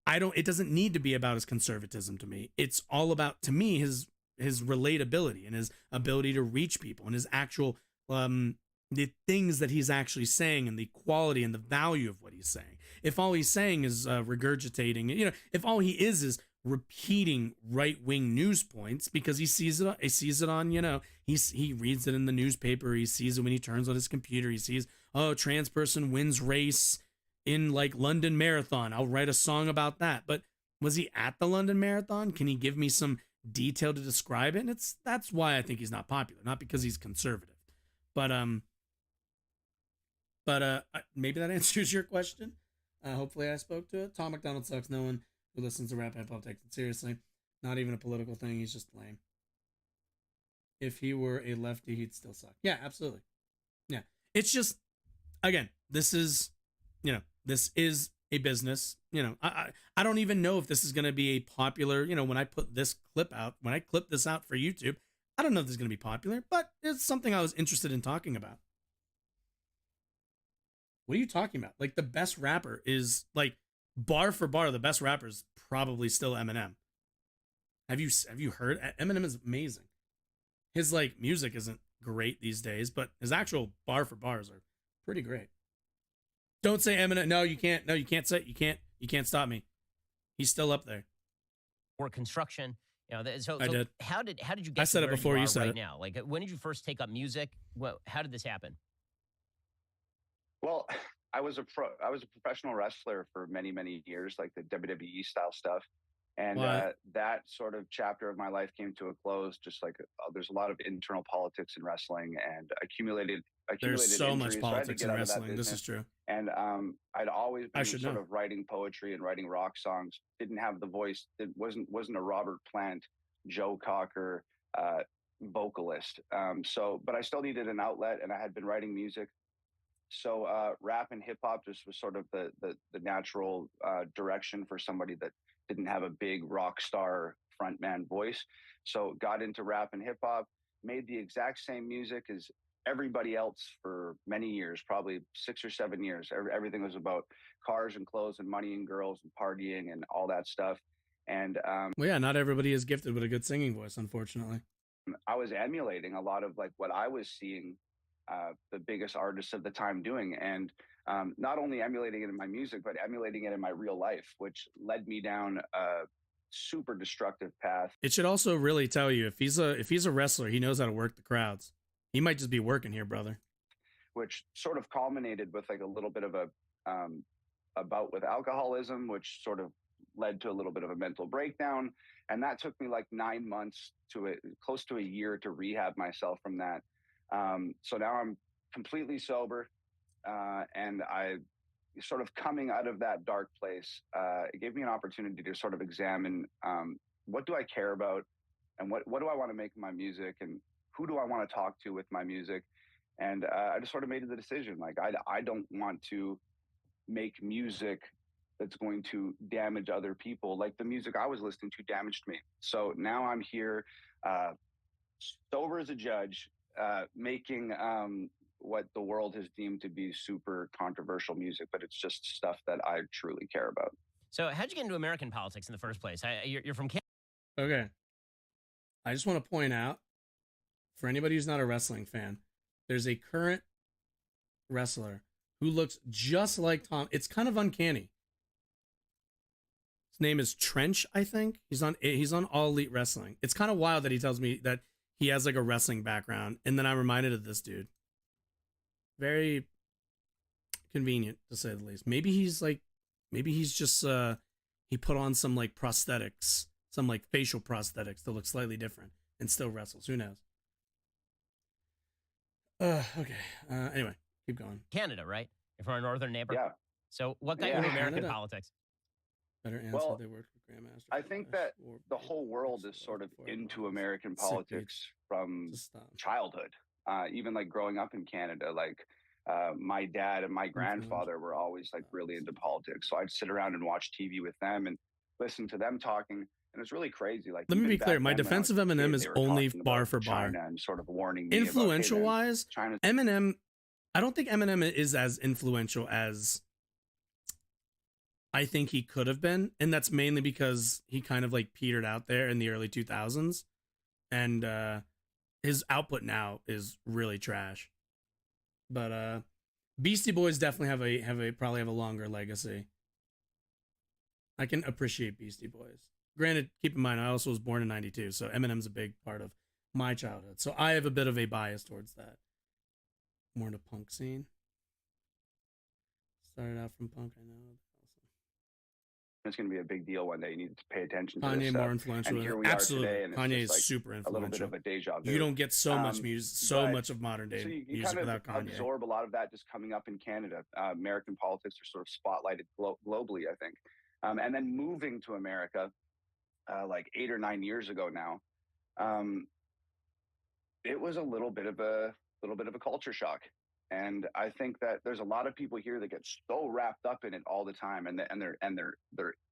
it doesn't need to be about his conservatism to me. It's all about, to me, his relatability and his ability to reach people and his actual, the things that he's actually saying and the quality and the value of what he's saying. If all he's saying is regurgitating, if all he is repeating right-wing news points because he sees it on, he reads it in the newspaper, he sees it when he turns on his computer, he sees, oh, trans person wins race in like London Marathon, I'll write a song about that. But was he at the London Marathon? Can he give me some detail to describe it? And that's why I think he's not popular, not because he's conservative. But maybe that answers your question. Hopefully I spoke to it. Tom MacDonald sucks. No one who listens to rap hip hop takes it seriously. Not even a political thing. He's just lame. If he were a lefty, he'd still suck. Yeah, absolutely. Yeah. It's just, again, this is a business. I don't even know if this is going to be a popular, when I put this clip out, when I clip this out for YouTube, I don't know if this is going to be popular, but it's something I was interested in talking about. What are you talking about? Like, the best rapper is, like, bar for bar, the best rapper is probably still Eminem. Have you heard? Eminem is amazing. His, like, music isn't great these days, but his actual bar for bars are pretty great. Don't say Eminem. No, you can't. No, you can't say. You can't stop me. He's still up there. Or construction. So I did. How did you get? I said it before you said it. Now, like, when did you first take up music? How did this happen? Well, I was a professional wrestler for many, many years, like the WWE style stuff. And that sort of chapter of my life came to a close. Just like there's a lot of internal politics in wrestling and accumulated. There's so injuries, much politics in wrestling. This is true. And I'd always been sort know. of writing poetry and writing rock songs. Didn't have the voice. It wasn't a Robert Plant, Joe Cocker vocalist. But I still needed an outlet, and I had been writing music. So rap and hip hop just was sort of the natural direction for somebody that didn't have a big rock star frontman voice. So got into rap and hip hop, made the exact same music as everybody else for many years, probably 6 or 7 years. Everything was about cars and clothes and money and girls and partying and all that stuff. And well, yeah, not everybody is gifted with a good singing voice, unfortunately. I was emulating a lot of like what I was seeing the biggest artists of the time doing, and not only emulating it in my music, but emulating it in my real life, which led me down a super destructive path. It should also really tell you if he's a wrestler, he knows how to work the crowds. He might just be working here, brother. Which sort of culminated with like a little bit of a bout with alcoholism, which sort of led to a little bit of a mental breakdown. And that took me like 9 months to close to a year to rehab myself from that. So now I'm completely sober, and I sort of coming out of that dark place. It gave me an opportunity to sort of examine what do I care about, and what do I want to make in my music, and who do I want to talk to with my music. And I just sort of made the decision, like I don't want to make music that's going to damage other people, like the music I was listening to damaged me. So now I'm here, sober as a judge, making what the world has deemed to be super controversial music, but it's just stuff that I truly care about. So how'd you get into American politics in the first place? You're from Canada. Okay. I just want to point out, for anybody who's not a wrestling fan, there's a current wrestler who looks just like Tom. It's kind of uncanny. His name is Trench, I think. He's on All Elite Wrestling. It's kind of wild that he tells me that he has like a wrestling background, and then I'm reminded of this dude. Very convenient, to say the least. Maybe he's just he put on some like prosthetics, some like facial prosthetics that look slightly different and still wrestles. Who knows? Okay. Anyway, keep going. Canada, right? You're from our northern neighbor. Yeah. So what got you into American politics? Better answer. Well, they worked for Grandmaster. I think that the whole world is sort of into American politics from childhood. even like growing up in Canada, like my dad and my grandfather were always like really into politics. So I'd sit around and watch TV with them and listen to them talking. And it's really crazy. Like, Let me even be clear. back My then when I defense was of a Eminem kid, is they were only talking bar about for bar. China and sort of warning me Influential about, hey, man, wise, China's Eminem, I don't think Eminem is as influential as I think he could have been. And that's mainly because he kind of like petered out there in the early 2000s. And his output now is really trash. But Beastie Boys definitely probably have a longer legacy. I can appreciate Beastie Boys. Granted, keep in mind, I also was born in 92, so Eminem's a big part of my childhood. So I have a bit of a bias towards that. More in the punk scene. Started out from punk, I know. it's going to be a big deal one day. You need to pay attention to this Kanye stuff. more influential. And here we Absolutely. are today, and it's Kanye just is like super a influential. little bit of a deja vu. You don't get so much music, so but- much of modern day so you music kind of without Kanye. absorb a lot of that just coming up in Canada. American politics are sort of spotlighted globally, I think. And then moving to America, like 8 or 9 years ago now, it was a little bit of a culture shock. And I think that there's a lot of people here that get so wrapped up in it all the time, and they're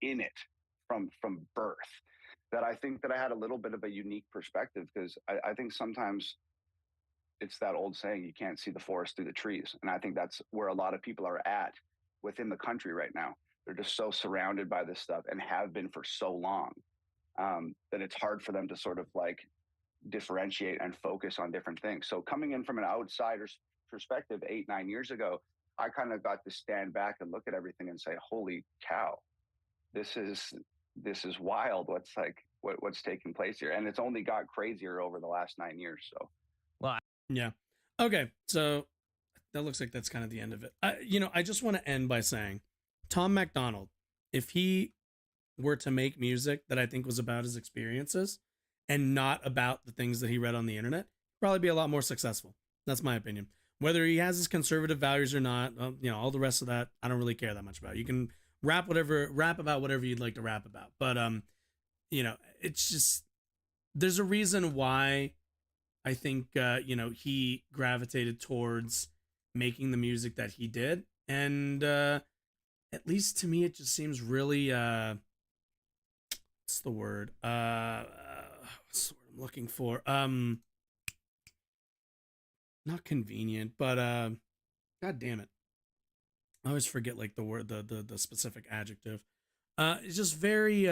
in it from birth, that I think that I had a little bit of a unique perspective, because I think sometimes it's that old saying, you can't see the forest through the trees. And I think that's where a lot of people are at within the country right now. They're just so surrounded by this stuff and have been for so long, that it's hard for them to sort of like differentiate and focus on different things. So coming in from an outsider's perspective 8, 9 years ago, I kind of got to stand back and look at everything and say, holy cow, this is wild. What's taking place here? And it's only got crazier over the last 9 years. So, Yeah. Okay. So that looks like that's kind of the end of it. I just want to end by saying Tom MacDonald, if he were to make music that I think was about his experiences and not about the things that he read on the internet, probably be a lot more successful. That's my opinion. Whether he has his conservative values or not, all the rest of that, I don't really care that much about. You can rap about whatever you'd like to rap about. But, it's just, there's a reason why I think, he gravitated towards making the music that he did. And at least to me, it just seems really, what's the word? What's the word I'm looking for? Not convenient, but God damn it. I always forget like the word, the specific adjective. It's just very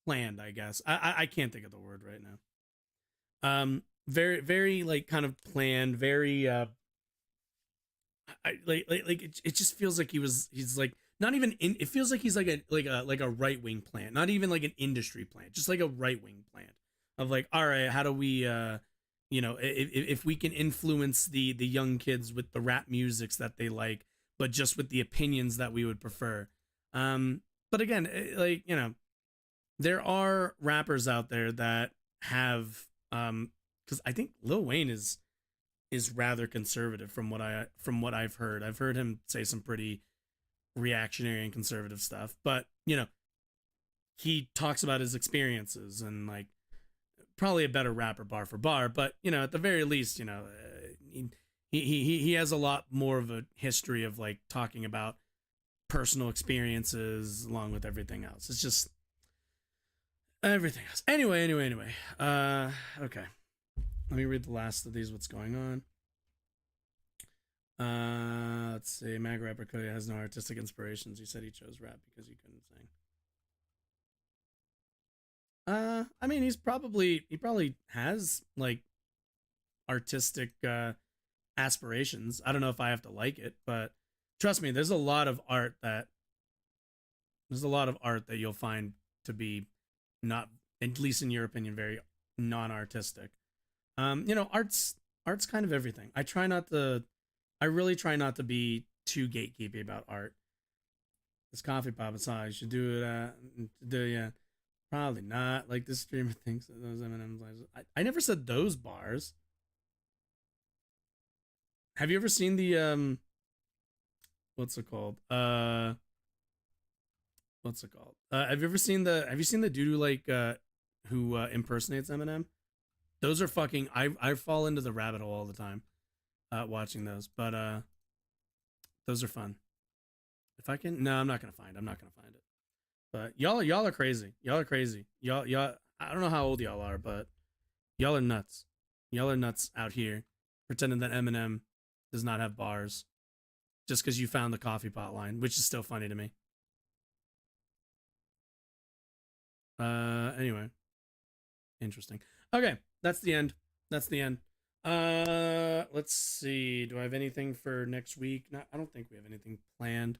planned, I guess. I can't think of the word right now. Very, very like kind of planned, very it just feels like he's like not even in, it feels like he's like a right wing plant, not even like an industry plant, just like a right wing plant of like, all right, how do we if we can influence the young kids with the rap musics that they like, but just with the opinions that we would prefer. But again, there are rappers out there that have because I think Lil Wayne is rather conservative from what I've heard. I've heard him say some pretty reactionary and conservative stuff, but he talks about his experiences and like probably a better rapper bar for bar, but at the very least, he has a lot more of a history of like talking about personal experiences along with everything else. It's just everything else. Anyway. Okay. Let me read the last of these. What's going on? Let's see. Mag rapper Cody has no artistic inspirations. He said he chose rap because he couldn't sing. I mean, he probably has like artistic aspirations. I don't know if I have to like it, but trust me, there's a lot of art that you'll find to be not, at least in your opinion, very non-artistic. Art's kind of everything. I really try not to be too gatekeepy about art. This coffee pop aside, you should do it. Probably not. Like this streamer thinks that those M&Ms. I never said those bars. Have you ever seen the what's it called? what's it called? Have you seen the dude who like who impersonates Eminem? Those are fucking I fall into the rabbit hole all the time watching those. But those are fun. If I can, no, I'm not gonna find it. But y'all are crazy. Y'all are crazy. Y'all I don't know how old y'all are, but y'all are nuts. Y'all are nuts out here pretending that Eminem does not have bars just because you found the coffee pot line, which is still funny to me. Anyway. Interesting. Okay, that's the end. Let's see. Do I have anything for next week? No, I don't think we have anything planned.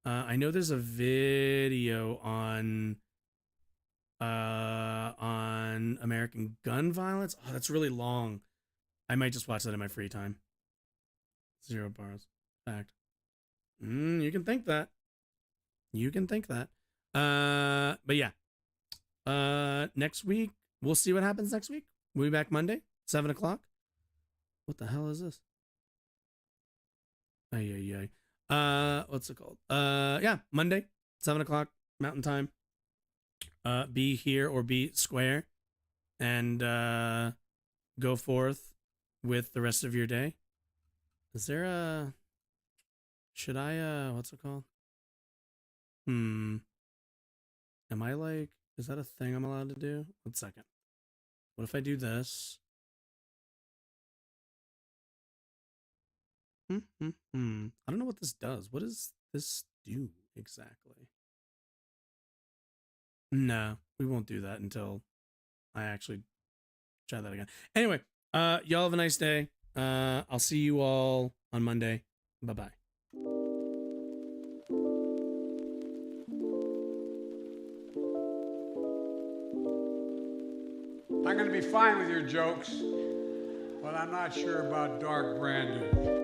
I know there's a video on American gun violence. Oh, that's really long. I might just watch that in my free time. 0 bars. Fact. You can think that. But yeah. Next week, we'll see what happens next week. We'll be back Monday, 7 o'clock. What the hell is this? What's it called? Yeah, Monday, 7 o'clock Mountain Time. Be here or be square, and go forth with the rest of your day. Is there a? Should I? What's it called? Am I like? Is that a thing I'm allowed to do? 1 second. What if I do this? I don't know what this does. What does this do exactly? No, we won't do that until I actually try that again. Anyway, y'all have a nice day. I'll see you all on Monday. Bye-bye. I'm going to be fine with your jokes, but I'm not sure about Dark Brandon.